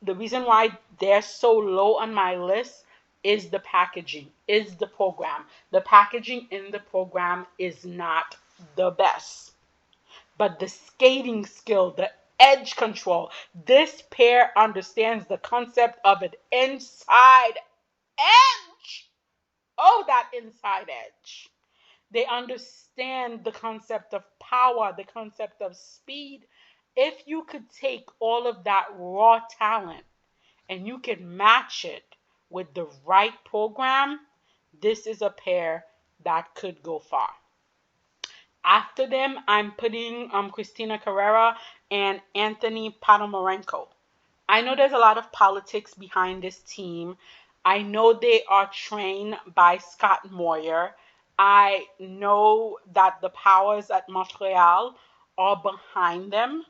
the reason why they're so low on my list is the packaging, is the program. The packaging in the program is not the best. But the skating skill, the edge control, this pair understands the concept of an inside edge. Oh, that inside edge. They understand the concept of power, the concept of speed. If you could take all of that raw talent and you can match it with the right program, this is a pair that could go far. After them, I'm putting Christina Carrera and Anthony Ponomarenko. I know there's a lot of politics behind this team. I know they are trained by Scott Moyer. I know that the powers at Montreal are behind them.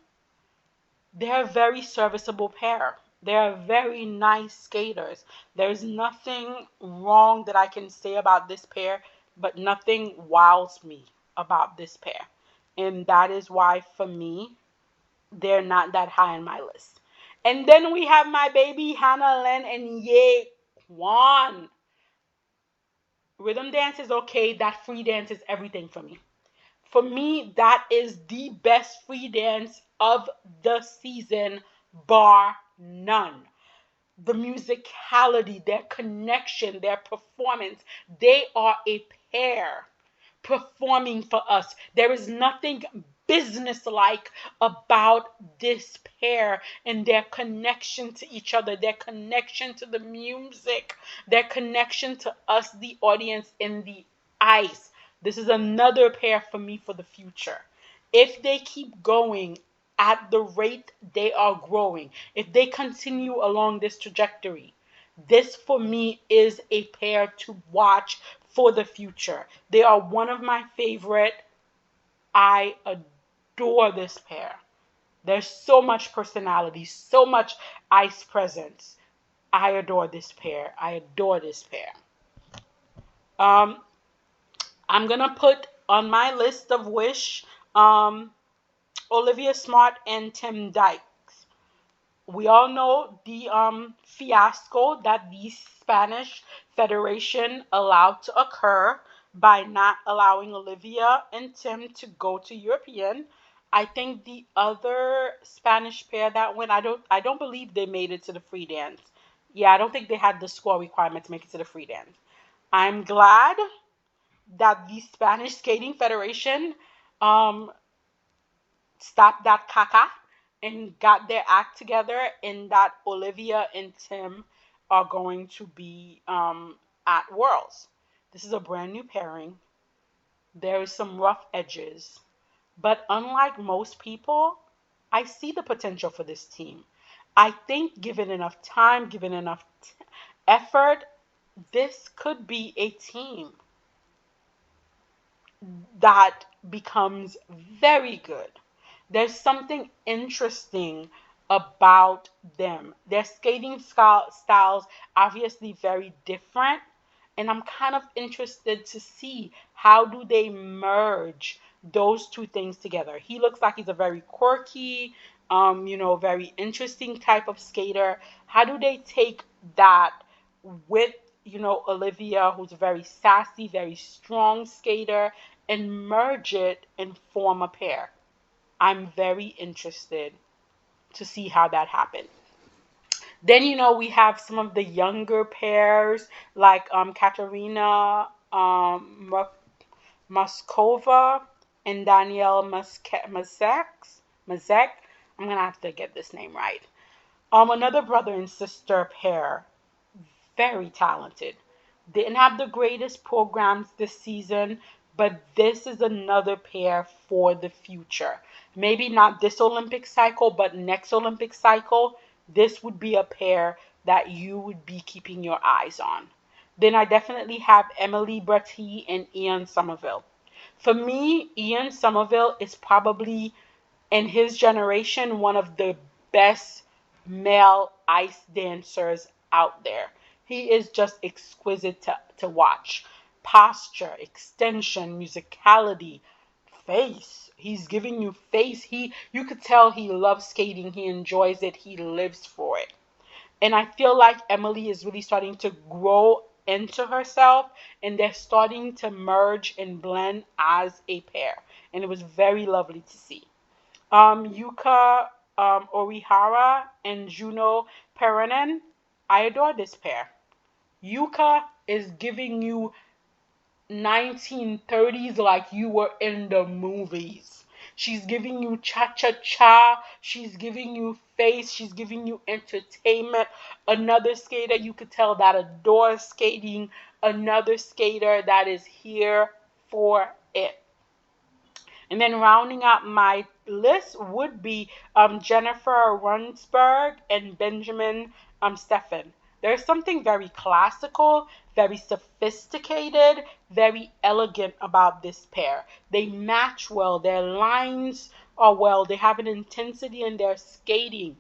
They're a very serviceable pair. They're very nice skaters. There's nothing wrong that I can say about this pair, but nothing wows me about this pair. And that is why, for me, they're not that high on my list. And then we have my baby Hannah Len and Ye Kwan. Rhythm dance is okay. That free dance is everything for me. For me, that is the best free dance of the season, bar none. The musicality, their connection, their performance, they are a pair performing for us. There is nothing business-like about this pair and their connection to each other, their connection to the music, their connection to us, the audience, in the ice. This is another pair for me for the future. If they keep going at the rate they are growing, if they continue along this trajectory, this for me is a pair to watch for the future. They are one of my favorite. I adore this pair. There's so much personality, so much ice presence. I adore this pair. I adore this pair. Um, I'm gonna put on my list of wish Olivia Smart and Tim Dykes. We all know the fiasco that the Spanish Federation allowed to occur by not allowing Olivia and Tim to go to European. I think the other Spanish pair that went, I don't believe they made it to the free dance. Yeah, I don't think they had the score requirement to make it to the free dance. I'm glad that the Spanish Skating Federation um, stopped that caca and got their act together, and that Olivia and Tim are going to be at Worlds. This is a brand new pairing. There is some rough edges, but unlike most people, I see the potential for this team. I think given enough time, given enough effort, this could be a team that becomes very good. There's something interesting about them. Their skating styles obviously very different, and I'm kind of interested to see how do they merge those two things together. He looks like he's a very quirky, very interesting type of skater. How do they take that with Olivia, who's a very sassy, very strong skater, and merge it and form a pair? I'm very interested to see how that happens. Then we have some of the younger pairs like Katerina Moskova and Danielle Mazek. I'm gonna have to get this name right. Another brother and sister pair, very talented. Didn't have the greatest programs this season, but this is another pair for the future. Maybe not this Olympic cycle, but next Olympic cycle, this would be a pair that you would be keeping your eyes on. Then I definitely have Emily Bretty and Ian Somerville. For me, Ian Somerville is probably in his generation one of the best male ice dancers out there. He is just exquisite to watch. Posture, extension, musicality, face. He's giving you face. You could tell he loves skating, he enjoys it, he lives for it. And I feel like Emily is really starting to grow into herself and they're starting to merge and blend as a pair. And it was very lovely to see. Yuka Orihara and Juno Perenin. I adore this pair. Yuka is giving you 1930s like you were in the movies. She's giving you cha-cha-cha. She's giving you face. She's giving you entertainment. Another skater you could tell that adores skating. Another skater that is here for it. And then rounding out my list would be Jennifer Runsberg and Benjamin Steffen. There's something very classical, very sophisticated, very elegant about this pair. They match well, their lines are well, they have an intensity in their skating.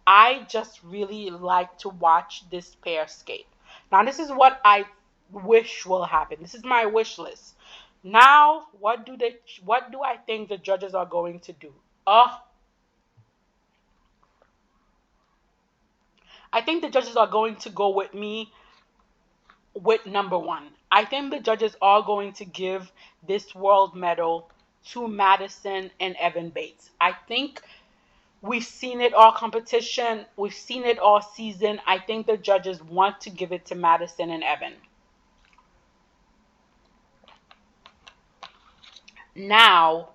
I just really like to watch this pair skate. Now, this is what I wish will happen. This is my wish list. Now, what do I think the judges are going to do? I think the judges are going to go with me with number one. I think the judges are going to give this world medal to Madison and Evan Bates. I think we've seen it all competition. We've seen it all season. I think the judges want to give it to Madison and Evan. Now,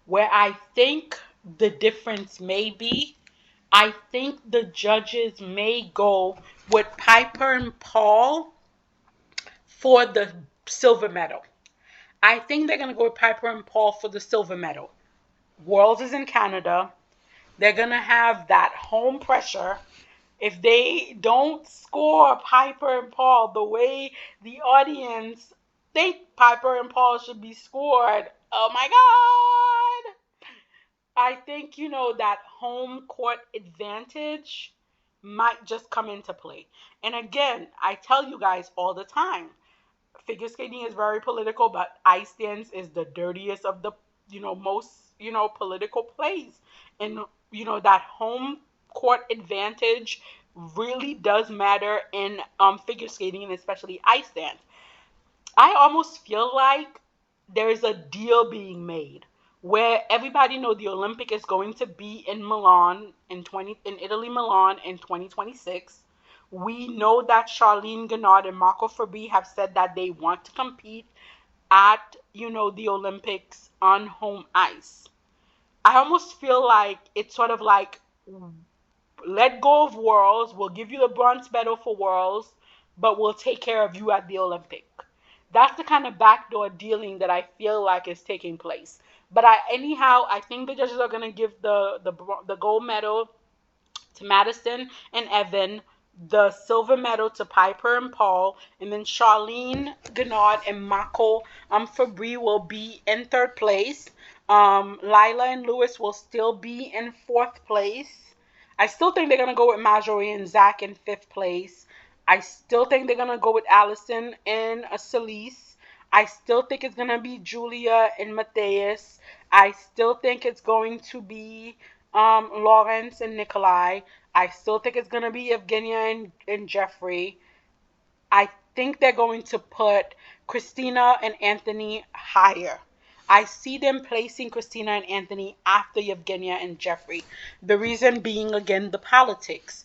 where I think the difference may be, I think the judges may go with Piper and Paul for the silver medal. I think they're going to go with Piper and Paul for the silver medal. Worlds is in Canada. They're going to have that home pressure. If they don't score Piper and Paul the way the audience think Piper and Paul should be scored, oh my God! I think, that home court advantage might just come into play. And again, I tell you guys all the time, figure skating is very political, but ice dance is the dirtiest of the, most, political plays. And, that home court advantage really does matter in figure skating and especially ice dance. I almost feel like there's a deal being made where everybody know the Olympic is going to be in Milan in Italy, Milan in 2026. We know that Charlene Gannard and Marco Fabbri have said that they want to compete at, the Olympics on home ice. I almost feel like it's sort of like let go of Worlds, we'll give you the bronze medal for Worlds, but we'll take care of you at the Olympic. That's the kind of backdoor dealing that I feel like is taking place. But I think the judges are gonna give the gold medal to Madison and Evan, the silver medal to Piper and Paul, and then Charlene Gannard and Mako Fabbri will be in third place. Lila and Lewis will still be in fourth place. I still think they're gonna go with Marjorie and Zach in fifth place. I still think they're gonna go with Allison and Celise. I still think it's gonna be Julia and Matthias. I still think it's going to be Lawrence and Nikolai. I still think it's gonna be Evgenia and Jeffrey. I think they're going to put Christina and Anthony higher. I see them placing Christina and Anthony after Evgenia and Jeffrey. The reason being, again, the politics.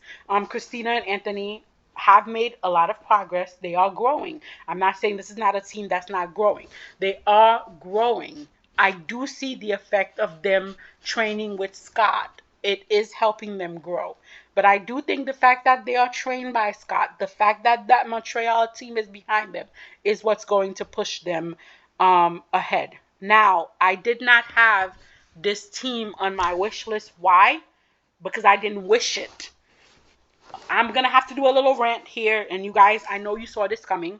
Christina and Anthony have made a lot of progress. They are growing. I'm not saying this is not a team that's not growing. They are growing. I do see the effect of them training with Scott it is helping them grow. But I do think the fact that they are trained by Scott, the fact that that Montreal team is behind them, is what's going to push them ahead. Now, I did not have this team on my wish list. Why? Because I didn't wish it. I'm going to have to do a little rant here. And you guys, I know you saw this coming.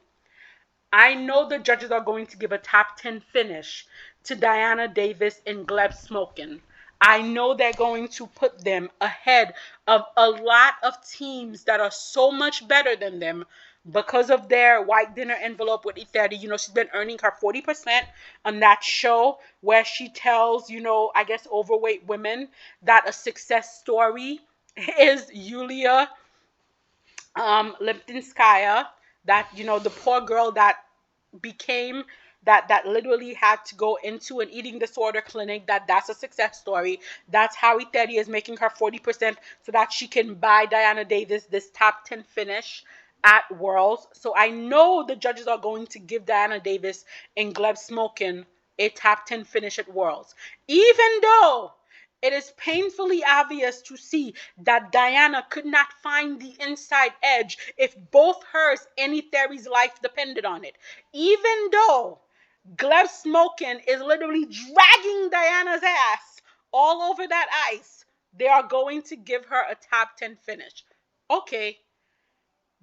I know the judges are going to give a top 10 finish to Diana Davis and Gleb Smokin. I know they're going to put them ahead of a lot of teams that are so much better than them because of their white dinner envelope with E30. You know, she's been earning her 40% on that show where she tells, you know, I guess overweight women that a success story is Yulia Lipinskaya, that, you know, the poor girl that became that literally had to go into an eating disorder clinic, that's a success story. That's how Ekaterina is making her 40% so that she can buy Diana Davis this top 10 finish at Worlds. So I know the judges are going to give Diana Davis and Gleb Smokin a top 10 finish at Worlds, even though it is painfully obvious to see that Diana could not find the inside edge if both hers and Ekaterina's life depended on it. Even though Gleb Smokin is literally dragging Diana's ass all over that ice, they are going to give her a top 10 finish. Okay,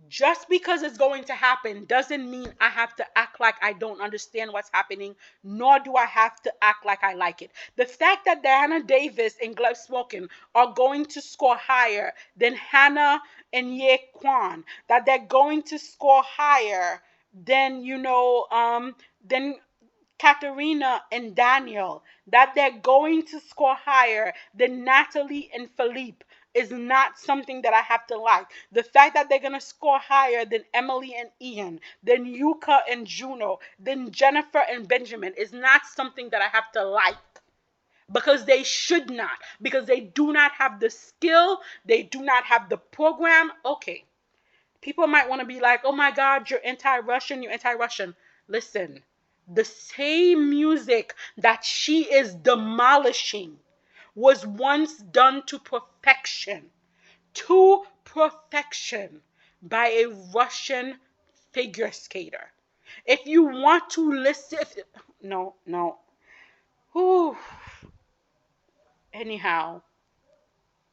just because it's going to happen doesn't mean I have to act like I don't understand what's happening, nor do I have to act like I like it. The fact that Diana Davis and Gleb Smokin are going to score higher than Hannah and Kwan, that they're going to score higher than, than Ekaterina and Daniel, that they're going to score higher than Natalie and Philippe is not something that I have to like. The fact that they're going to score higher than Emily and Ian, than Yuka and Juno, than Jennifer and Benjamin is not something that I have to like. Because they should not. Because they do not have the skill. They do not have the program. Okay. People might want to be like, oh my God, you're anti-Russian, you're anti-Russian. Listen, the same music that she is demolishing was once done to perfection by a Russian figure skater. If you want to listen, no. Whew. Anyhow,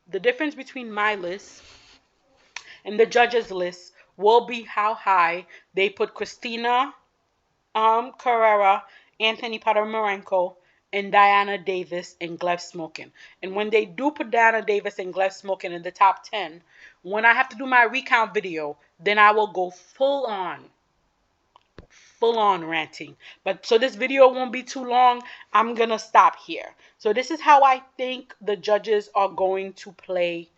the difference between my list and the judges' list will be how high they put Christina Carrera, Anthony Podomarenko, and Diana Davis and Gleb Smokin. And when they do put Diana Davis and Gleb Smokin in the top 10, when I have to do my recount video, then I will go full on ranting. But so this video won't be too long. I'm going to stop here. So this is how I think the judges are going to play,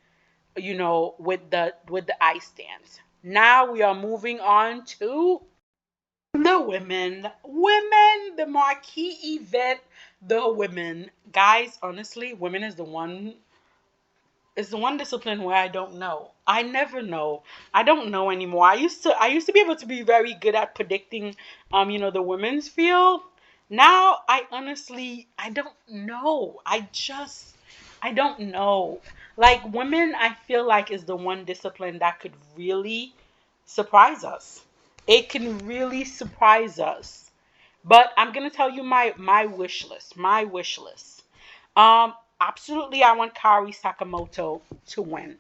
with the ice dance. Now we are moving on to the women, the marquee event, the women. Guys, honestly, women is the one discipline where I don't know. I never know. I don't know anymore. I used to be able to be very good at predicting the women's field. Now I don't know. I don't know. Like women, I feel like is the one discipline that could really surprise us. It can really surprise us. But I'm gonna tell you my wish list. My wish list. Absolutely, I want Kari Sakamoto to win.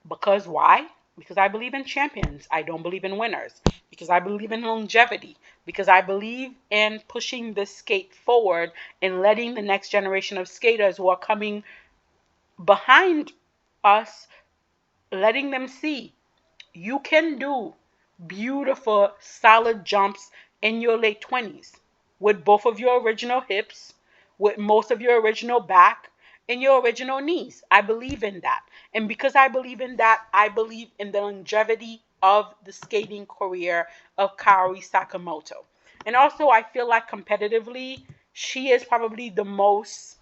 Because why? Because I believe in champions. I don't believe in winners. Because I believe in longevity. Because I believe in pushing the skate forward and letting the next generation of skaters who are coming behind us, letting them see you can do beautiful, solid jumps in your late 20s with both of your original hips, with most of your original back, and your original knees. I believe in that. And because I believe in that, I believe in the longevity of the skating career of Kaori Sakamoto. And also, I feel like competitively, she is probably the most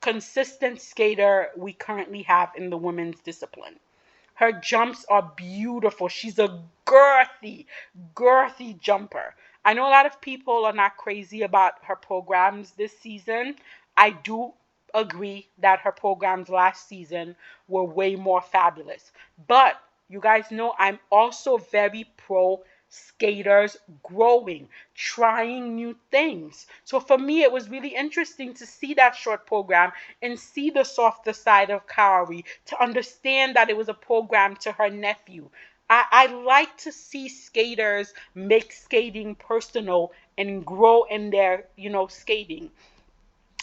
consistent skater we currently have in the women's discipline. Her jumps are beautiful. She's a girthy jumper. I know a lot of people are not crazy about her programs this season. I do agree that her programs last season were way more fabulous. But you guys know I'm also very pro skaters growing, trying new things. So for me, it was really interesting to see that short program and see the softer side of Kaori, to understand that it was a program to her nephew. I like to see skaters make skating personal and grow in their, skating.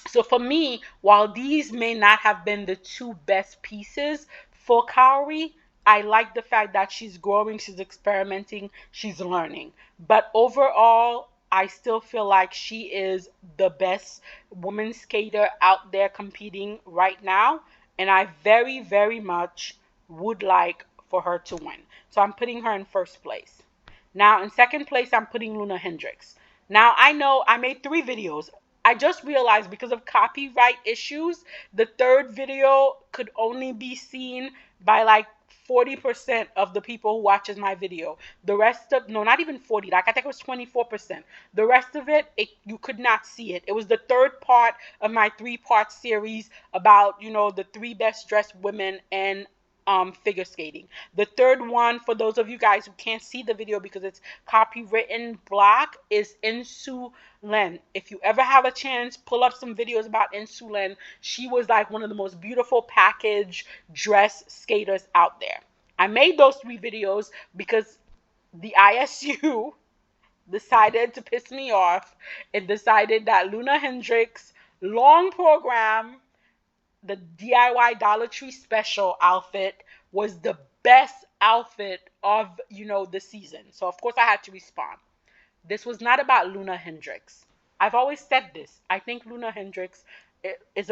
So for me, while these may not have been the two best pieces for Kaori, I like the fact that she's growing, she's experimenting, she's learning. But overall, I still feel like she is the best woman skater out there competing right now. And I very, very much would like for her to win. So I'm putting her in first place. Now, in second place, I'm putting Luna Hendricks. Now, I know I made 3 videos. I just realized because of copyright issues, the third video could only be seen by like 40% of the people who watches my video. The rest of, no, not even 40, like I think it was 24%. The rest of it, you could not see it. It was the third part of my 3-part series about, the 3 best dressed women in figure skating. The third one, for those of you guys who can't see the video because it's copywritten black, is Insu Len. If you ever have a chance, pull up some videos about Insu Len. She was like one of the most beautiful package dress skaters out there. I made those 3 videos because the ISU decided to piss me off and decided that Luna Hendricks' long program, the DIY Dollar Tree special outfit, was the best outfit of, the season. So of course I had to respond. This was not about Luna Hendricks. I've always said this. I think Luna Hendricks is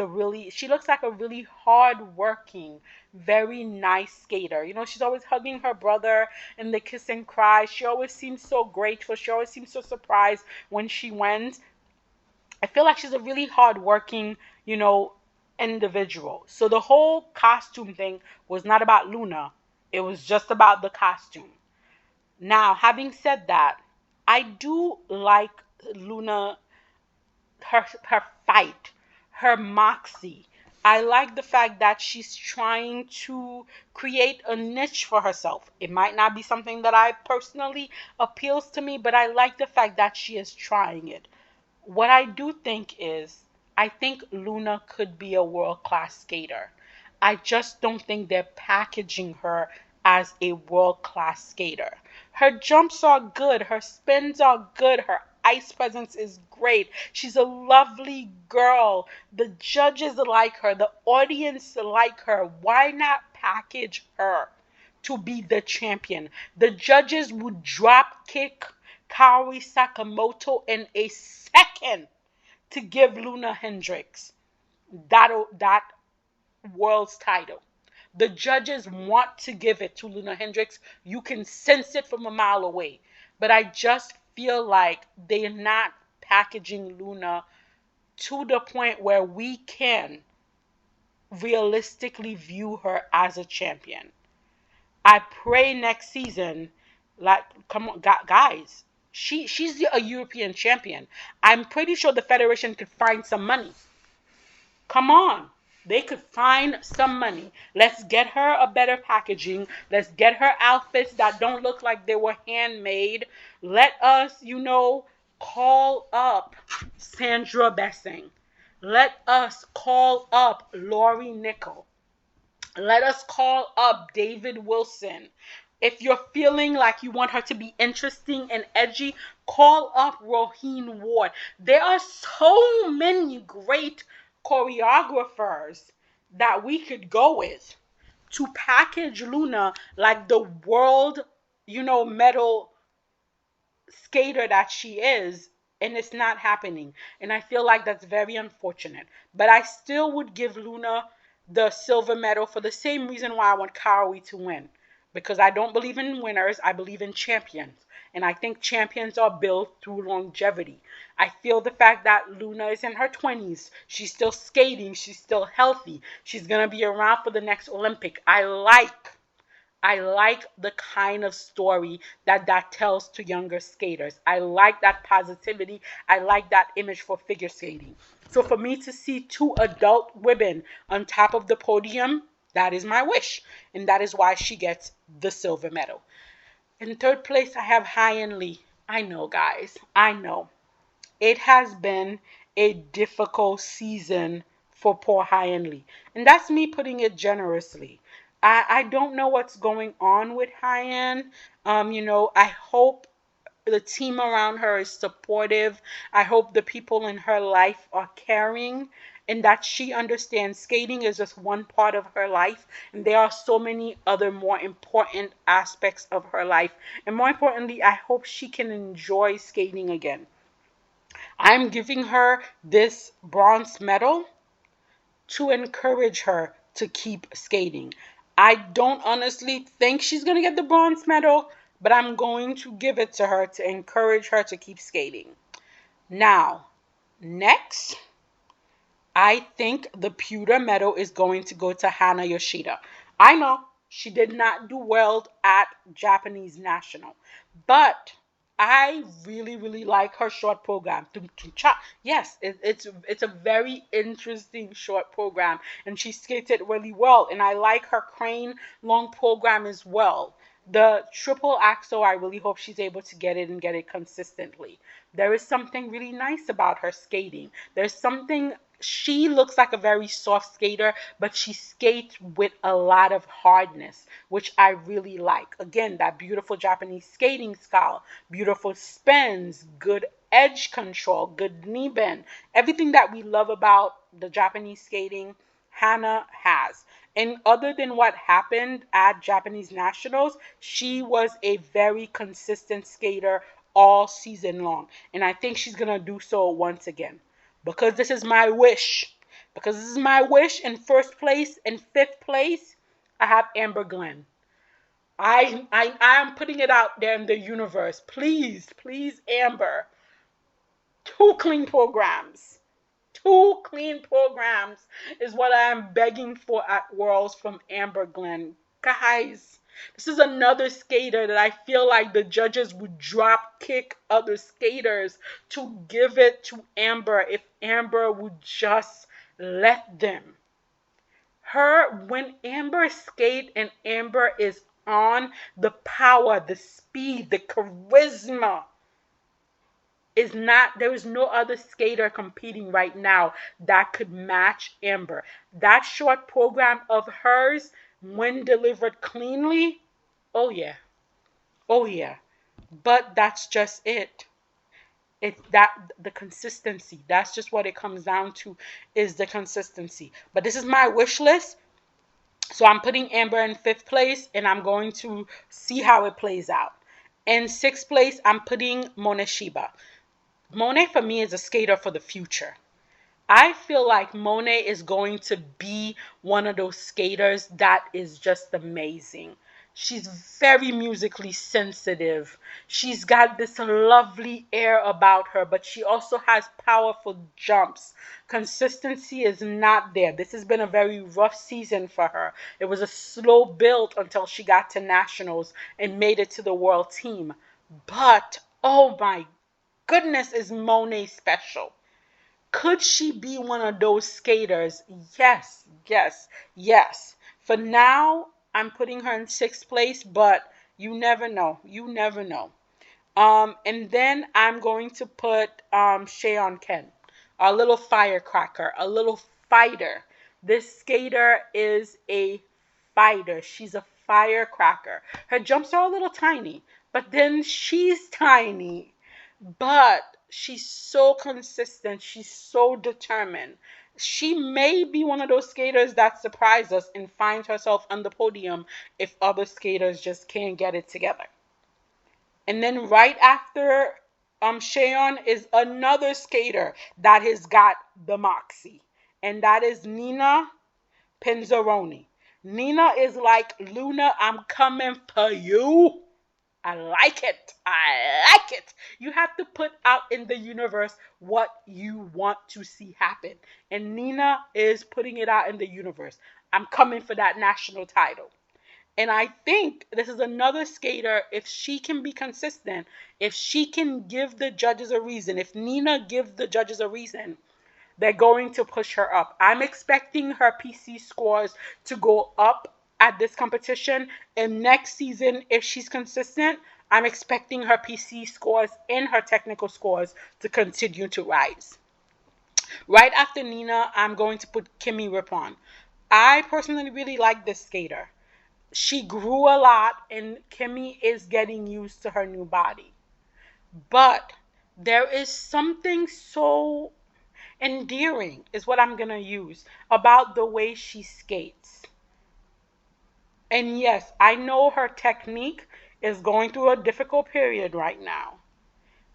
she looks like a really hard-working, very nice skater. She's always hugging her brother and they kiss and cry. She always seems so grateful. She always seems so surprised when she wins. I feel like she's a really hardworking, individual. So the whole costume thing was not about Luna. It was just about the costume. Now, having said that, I do like Luna, her fight, her moxie. I like the fact that she's trying to create a niche for herself. It might not be something that I personally appeals to me, but I like the fact that she is trying it. What I do think is, I think Luna could be a world class skater. I just don't think they're packaging her as a world class skater. Her jumps are good, her spins are good, her ice presence is great. She's a lovely girl. The judges like her, the audience like her. Why not package her to be the champion? The judges would drop kick Kaori Sakamoto in a second to give Luna Hendricks that world's title. The judges want to give it to Luna Hendricks. You can sense it from a mile away. But I just feel like they're not packaging Luna to the point where we can realistically view her as a champion. I pray next season, like, come on, guys, she's a European champion. I'm pretty sure the federation could find some money. Come on. They could find some money. Let's get her a better packaging. Let's get her outfits that don't look like they were handmade. Let us, call up Sandra Bessing. Let us call up Laurie Nickel. Let us call up David Wilson. If you're feeling like you want her to be interesting and edgy, call up Roheen Ward. There are so many great choreographers that we could go with to package Luna like the world, medal skater that she is, and it's not happening. And I feel like that's very unfortunate. But I still would give Luna the silver medal for the same reason why I want Kaori to win. Because I don't believe in winners, I believe in champions. And I think champions are built through longevity. I feel the fact that Luna is in her 20s. She's still skating. She's still healthy. She's going to be around for the next Olympic. I like the kind of story that tells to younger skaters. I like that positivity. I like that image for figure skating. So for me to see two adult women on top of the podium, that is my wish. And that is why she gets the silver medal. In third place, I have Hyen Lee. I know, guys. I know. It has been a difficult season for poor Hyen Lee. And that's me putting it generously. I don't know what's going on with Hyen. I hope the team around her is supportive. I hope the people in her life are caring and that she understands skating is just one part of her life and there are so many other more important aspects of her life. And more importantly, I hope she can enjoy skating again. I'm giving her this bronze medal to encourage her to keep skating. I don't honestly think she's going to get the bronze medal, but I'm going to give it to her to encourage her to keep skating. Now, next, I think the pewter medal is going to go to Hana Yoshida. I know she did not do well at Japanese national, but I really, really like her short program. Yes, it's a very interesting short program, and she skated really well. And I like her crane long program as well. The triple axel, I really hope she's able to get it and get it consistently. There is something really nice about her skating. There's something, she looks like a very soft skater, but she skates with a lot of hardness, which I really like. Again, that beautiful Japanese skating style, beautiful spins, good edge control, good knee bend, everything that we love about the Japanese skating, Hana has. And other than what happened at Japanese nationals, she was a very consistent skater all season long. And I think she's going to do so once again. Because this is my wish. Because this is my wish in first place. In fifth place, I have Amber Glenn. I am putting it out there in the universe. Please, please, Amber. Two clean programs. Two clean programs is what I am begging for at Worlds from Amber Glenn. Guys, this is another skater that I feel like the judges would drop kick other skaters to give it to Amber if Amber would just let them. When Amber skate and Amber is on, the power, the speed, the charisma is not, there is no other skater competing right now that could match Amber. That short program of hers, when delivered cleanly, oh yeah, oh yeah. But that's just it. It's that the consistency. That's just what it comes down to, is the consistency. But this is my wish list. So I'm putting Amber in fifth place and I'm going to see how it plays out. In sixth place, I'm putting Moneshiba. Monet for me is a skater for the future. I feel like Monet is going to be one of those skaters that is just amazing. She's very musically sensitive. She's got this lovely air about her, but she also has powerful jumps. Consistency is not there. This has been a very rough season for her. It was a slow build until she got to nationals and made it to the world team. But, oh my goodness, is Monet special. Could she be one of those skaters? Yes, yes, yes. For now, I'm putting her in sixth place, but you never know. You never know. And then I'm going to put Cheon Ken, a little firecracker, a little fighter. This skater is a fighter. She's a firecracker. Her jumps are a little tiny, but then she's tiny. But she's so consistent. She's so determined. She may be one of those skaters that surprise us and finds herself on the podium if other skaters just can't get it together. And then right after Cheon is another skater that has got the moxie. And that is Nina Penzaroni. Nina is like, Luna, I'm coming for you. I like it. I like it. You have to put out in the universe what you want to see happen. And Nina is putting it out in the universe. I'm coming for that national title. And I think this is another skater, if she can be consistent, if she can give the judges a reason, if Nina gives the judges a reason, They're going to push her up. I'm expecting her PC scores to go up at this competition. And next season, if she's consistent, I'm expecting her PC scores and her technical scores to continue to rise. Right after Nina, I'm going to put Kimi Rippon. I personally really like this skater. She grew a lot, and Kimi is getting used to her new body. But there is something so endearing, is what I'm going to use, about the way she skates. And yes, I know her technique is going through a difficult period right now.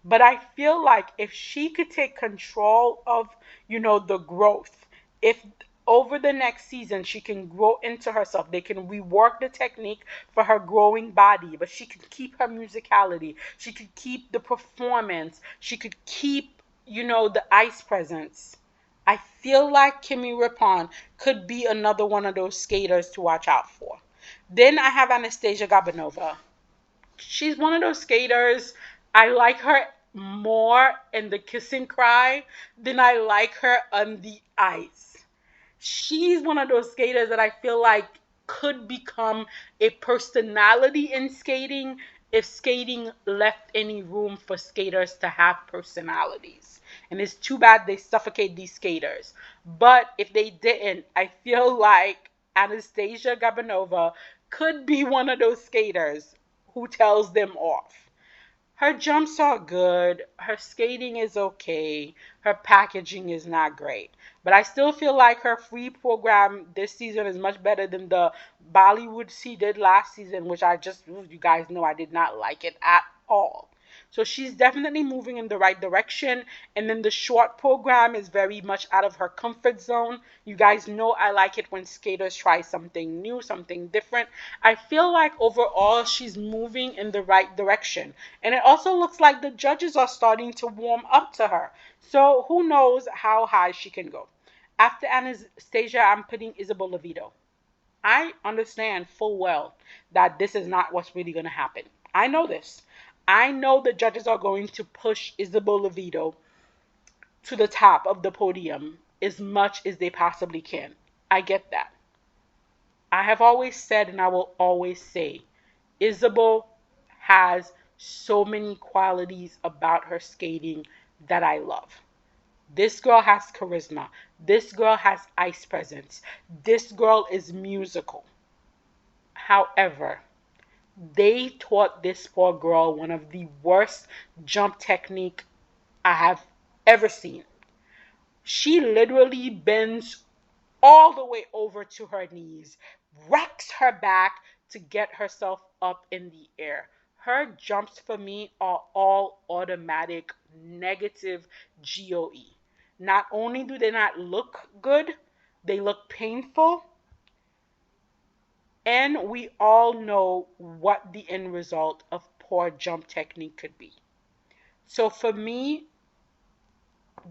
But I feel like if she could take control of, the growth, if over the next season she can grow into herself, they can rework the technique for her growing body, but she could keep her musicality, she could keep the performance, she could keep, the ice presence. I feel like Kimi Rippon could be another one of those skaters to watch out for. Then I have Anastasia Gabanova. She's one of those skaters. I like her more in the kiss and cry than I like her on the ice. She's one of those skaters that I feel like could become a personality in skating if skating left any room for skaters to have personalities. And it's too bad they suffocate these skaters. But if they didn't, I feel like Anastasia Gabanova could be one of those skaters who tells them off. Her jumps are good. Her skating is okay. Her packaging is not great. But I still feel like her free program this season is much better than the Bollywood she did last season, which you guys know I did not like it at all. So she's definitely moving in the right direction. And then the short program is very much out of her comfort zone. You guys know I like it when skaters try something new, something different. I feel like overall she's moving in the right direction. And it also looks like the judges are starting to warm up to her. So who knows how high she can go. After Anastasia, I'm putting Isabel Levito. I understand full well that this is not what's really going to happen. I know this. I know the judges are going to push Isabel Levito to the top of the podium as much as they possibly can. I get that. I have always said, and I will always say, Isabel has so many qualities about her skating that I love. This girl has charisma. This girl has ice presence. This girl is musical. However, they taught this poor girl one of the worst jump technique I have ever seen. She literally bends all the way over to her knees, rocks her back to get herself up in the air. Her jumps for me are all automatic negative GOE. Not only do they not look good, they look painful, and we all know what the end result of poor jump technique could be. So for me,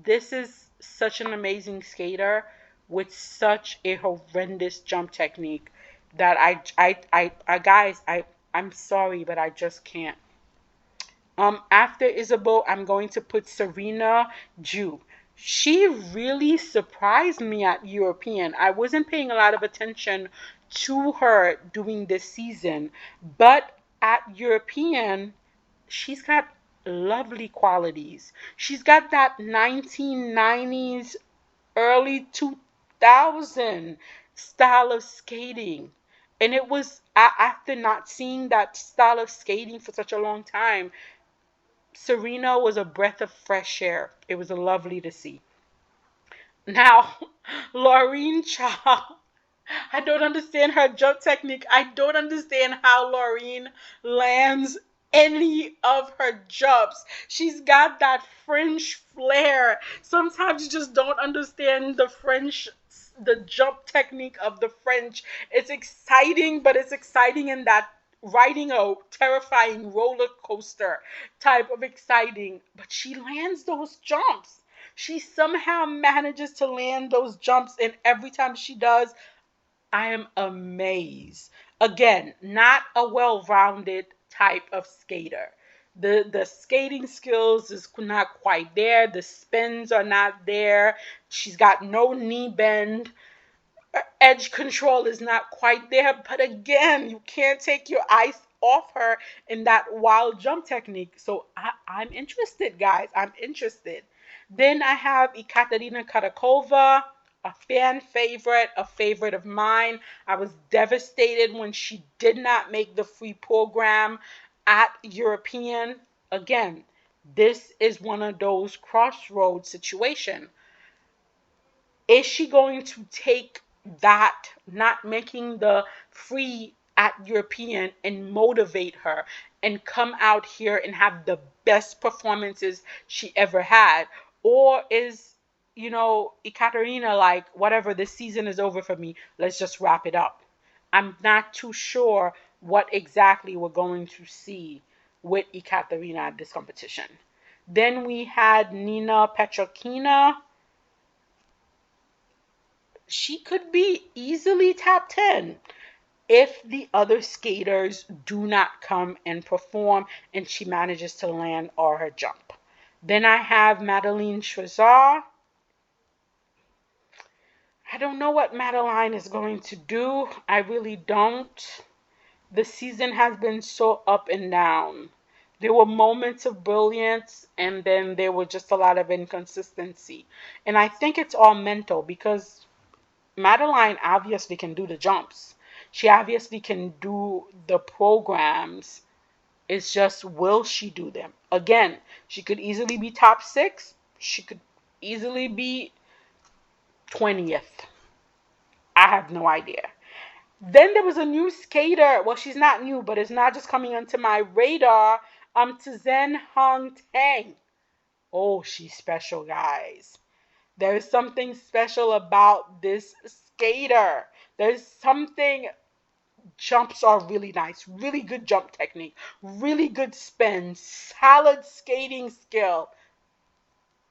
this is such an amazing skater with such a horrendous jump technique that I'm sorry, but I just can't. After Isabel, I'm going to put Serena Jew. She really surprised me at European. I wasn't paying a lot of attention to her during this season, but at European, she's got lovely qualities. She's got that 1990s, early 2000 style of skating. And it was after not seeing that style of skating for such a long time, Serena was a breath of fresh air. It was lovely to see. Now, Laureen Child, I don't understand her jump technique. I don't understand how Laureen lands any of her jumps. She's got that French flair. Sometimes you just don't understand the jump technique of the French. It's exciting, but it's exciting in that riding a terrifying roller coaster type of exciting. But she lands those jumps. She somehow manages to land those jumps, and every time she does, I am amazed. Again, not a well rounded type of skater. The skating skills is not quite there. The spins are not there. She's got no knee bend. Edge control is not quite there. But again, you can't take your eyes off her in that wild jump technique. So I'm interested, guys. I'm interested. Then I have Ekaterina Karakova, a fan favorite, a favorite of mine. I was devastated when she did not make the free program at European. Again, this is one of those crossroads situation. Is she going to take that not making the free at European and motivate her and come out here and have the best performances she ever had? Or is, Ekaterina like, whatever, this season is over for me, let's just wrap it up? I'm not too sure what exactly we're going to see with Ekaterina at this competition. Then we had Nina Petrokina. She could be easily top 10 if the other skaters do not come and perform and she manages to land all her jump. Then I have Madeline Schwazar. I don't know what Madeline is going to do. I really don't. The season has been so up and down. There were moments of brilliance and then there was just a lot of inconsistency. And I think it's all mental because Madeline obviously can do the jumps. She obviously can do the programs. It's just, will she do them? Again, she could easily be top 6. She could easily be 20th. I have no idea. Then there was a new skater. Well, she's not new, but it's not just coming onto my radar. Tzen Hong Tang. Oh, she's special, guys. There is something special about this skater. There's something, jumps are really nice, really good jump technique, really good spin, solid skating skill.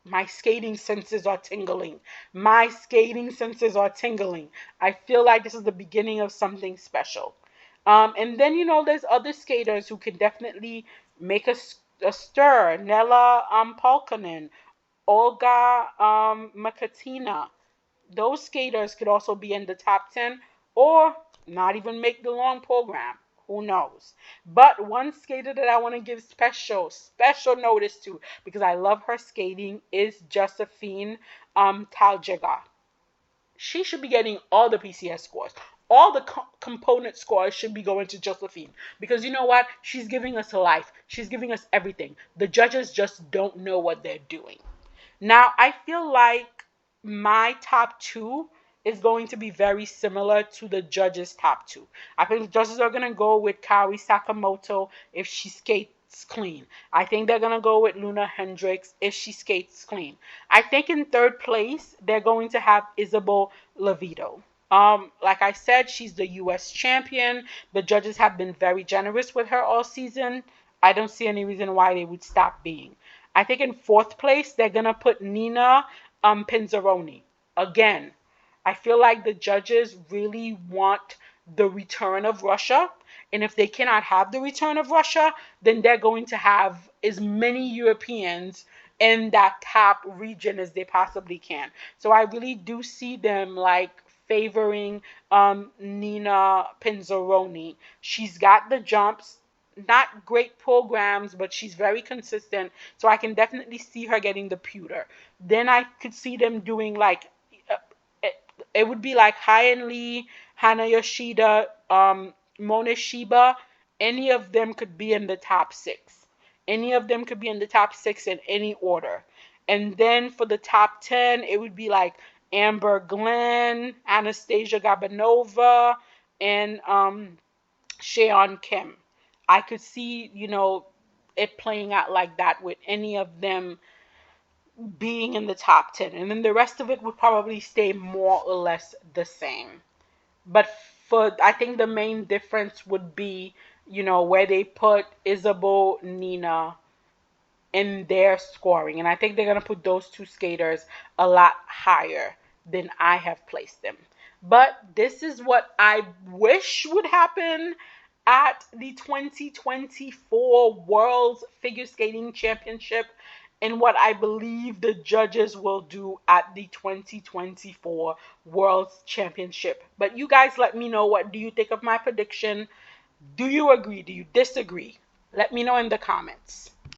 My skating senses are tingling. My skating senses are tingling. I feel like this is the beginning of something special. And then, there's other skaters who can definitely make a stir. Nella Polkanen, Olga Makatina. Those skaters could also be in the top 10 or not even make the long program. Who knows? But one skater that I want to give special notice to because I love her skating is Josephine Taljega. She should be getting all the PCS scores. All the component scores should be going to Josephine because you know what? She's giving us life. She's giving us everything. The judges just don't know what they're doing. Now, I feel like my top 2 is going to be very similar to the judges' top 2. I think the judges are going to go with Kaori Sakamoto if she skates clean. I think they're going to go with Luna Hendricks if she skates clean. I think in third place, they're going to have Isabel Levito. Like I said, she's the U.S. champion. The judges have been very generous with her all season. I don't see any reason why they would stop being. I think in fourth place, they're going to put Nina Pinzaroni. Again, I feel like the judges really want the return of Russia. And if they cannot have the return of Russia, then they're going to have as many Europeans in that top region as they possibly can. So I really do see them like favoring Nina Pinzaroni. She's got the jumps, not great programs, but she's very consistent. So I can definitely see her getting the pewter. Then I could see them doing like, it would be like Hyen Lee, Hana Yoshida, Mona Shiba. Any of them could be in the top 6. Any of them could be in the top 6 in any order. And then for the top 10, it would be like Amber Glenn, Anastasia Gabanova, and Sheon Kim. I could see, it playing out like that with any of them being in the top 10. And then the rest of it would probably stay more or less the same. But I think the main difference would be, where they put Isabel, Nina in their scoring. And I think they're going to put those 2 skaters a lot higher than I have placed them. But this is what I wish would happen. at the 2024 World Figure Skating Championship and what I believe the judges will do at the 2024 World Championship. But you guys let me know, what do you think of my prediction? Do you agree? Do you disagree? Let me know in the comments.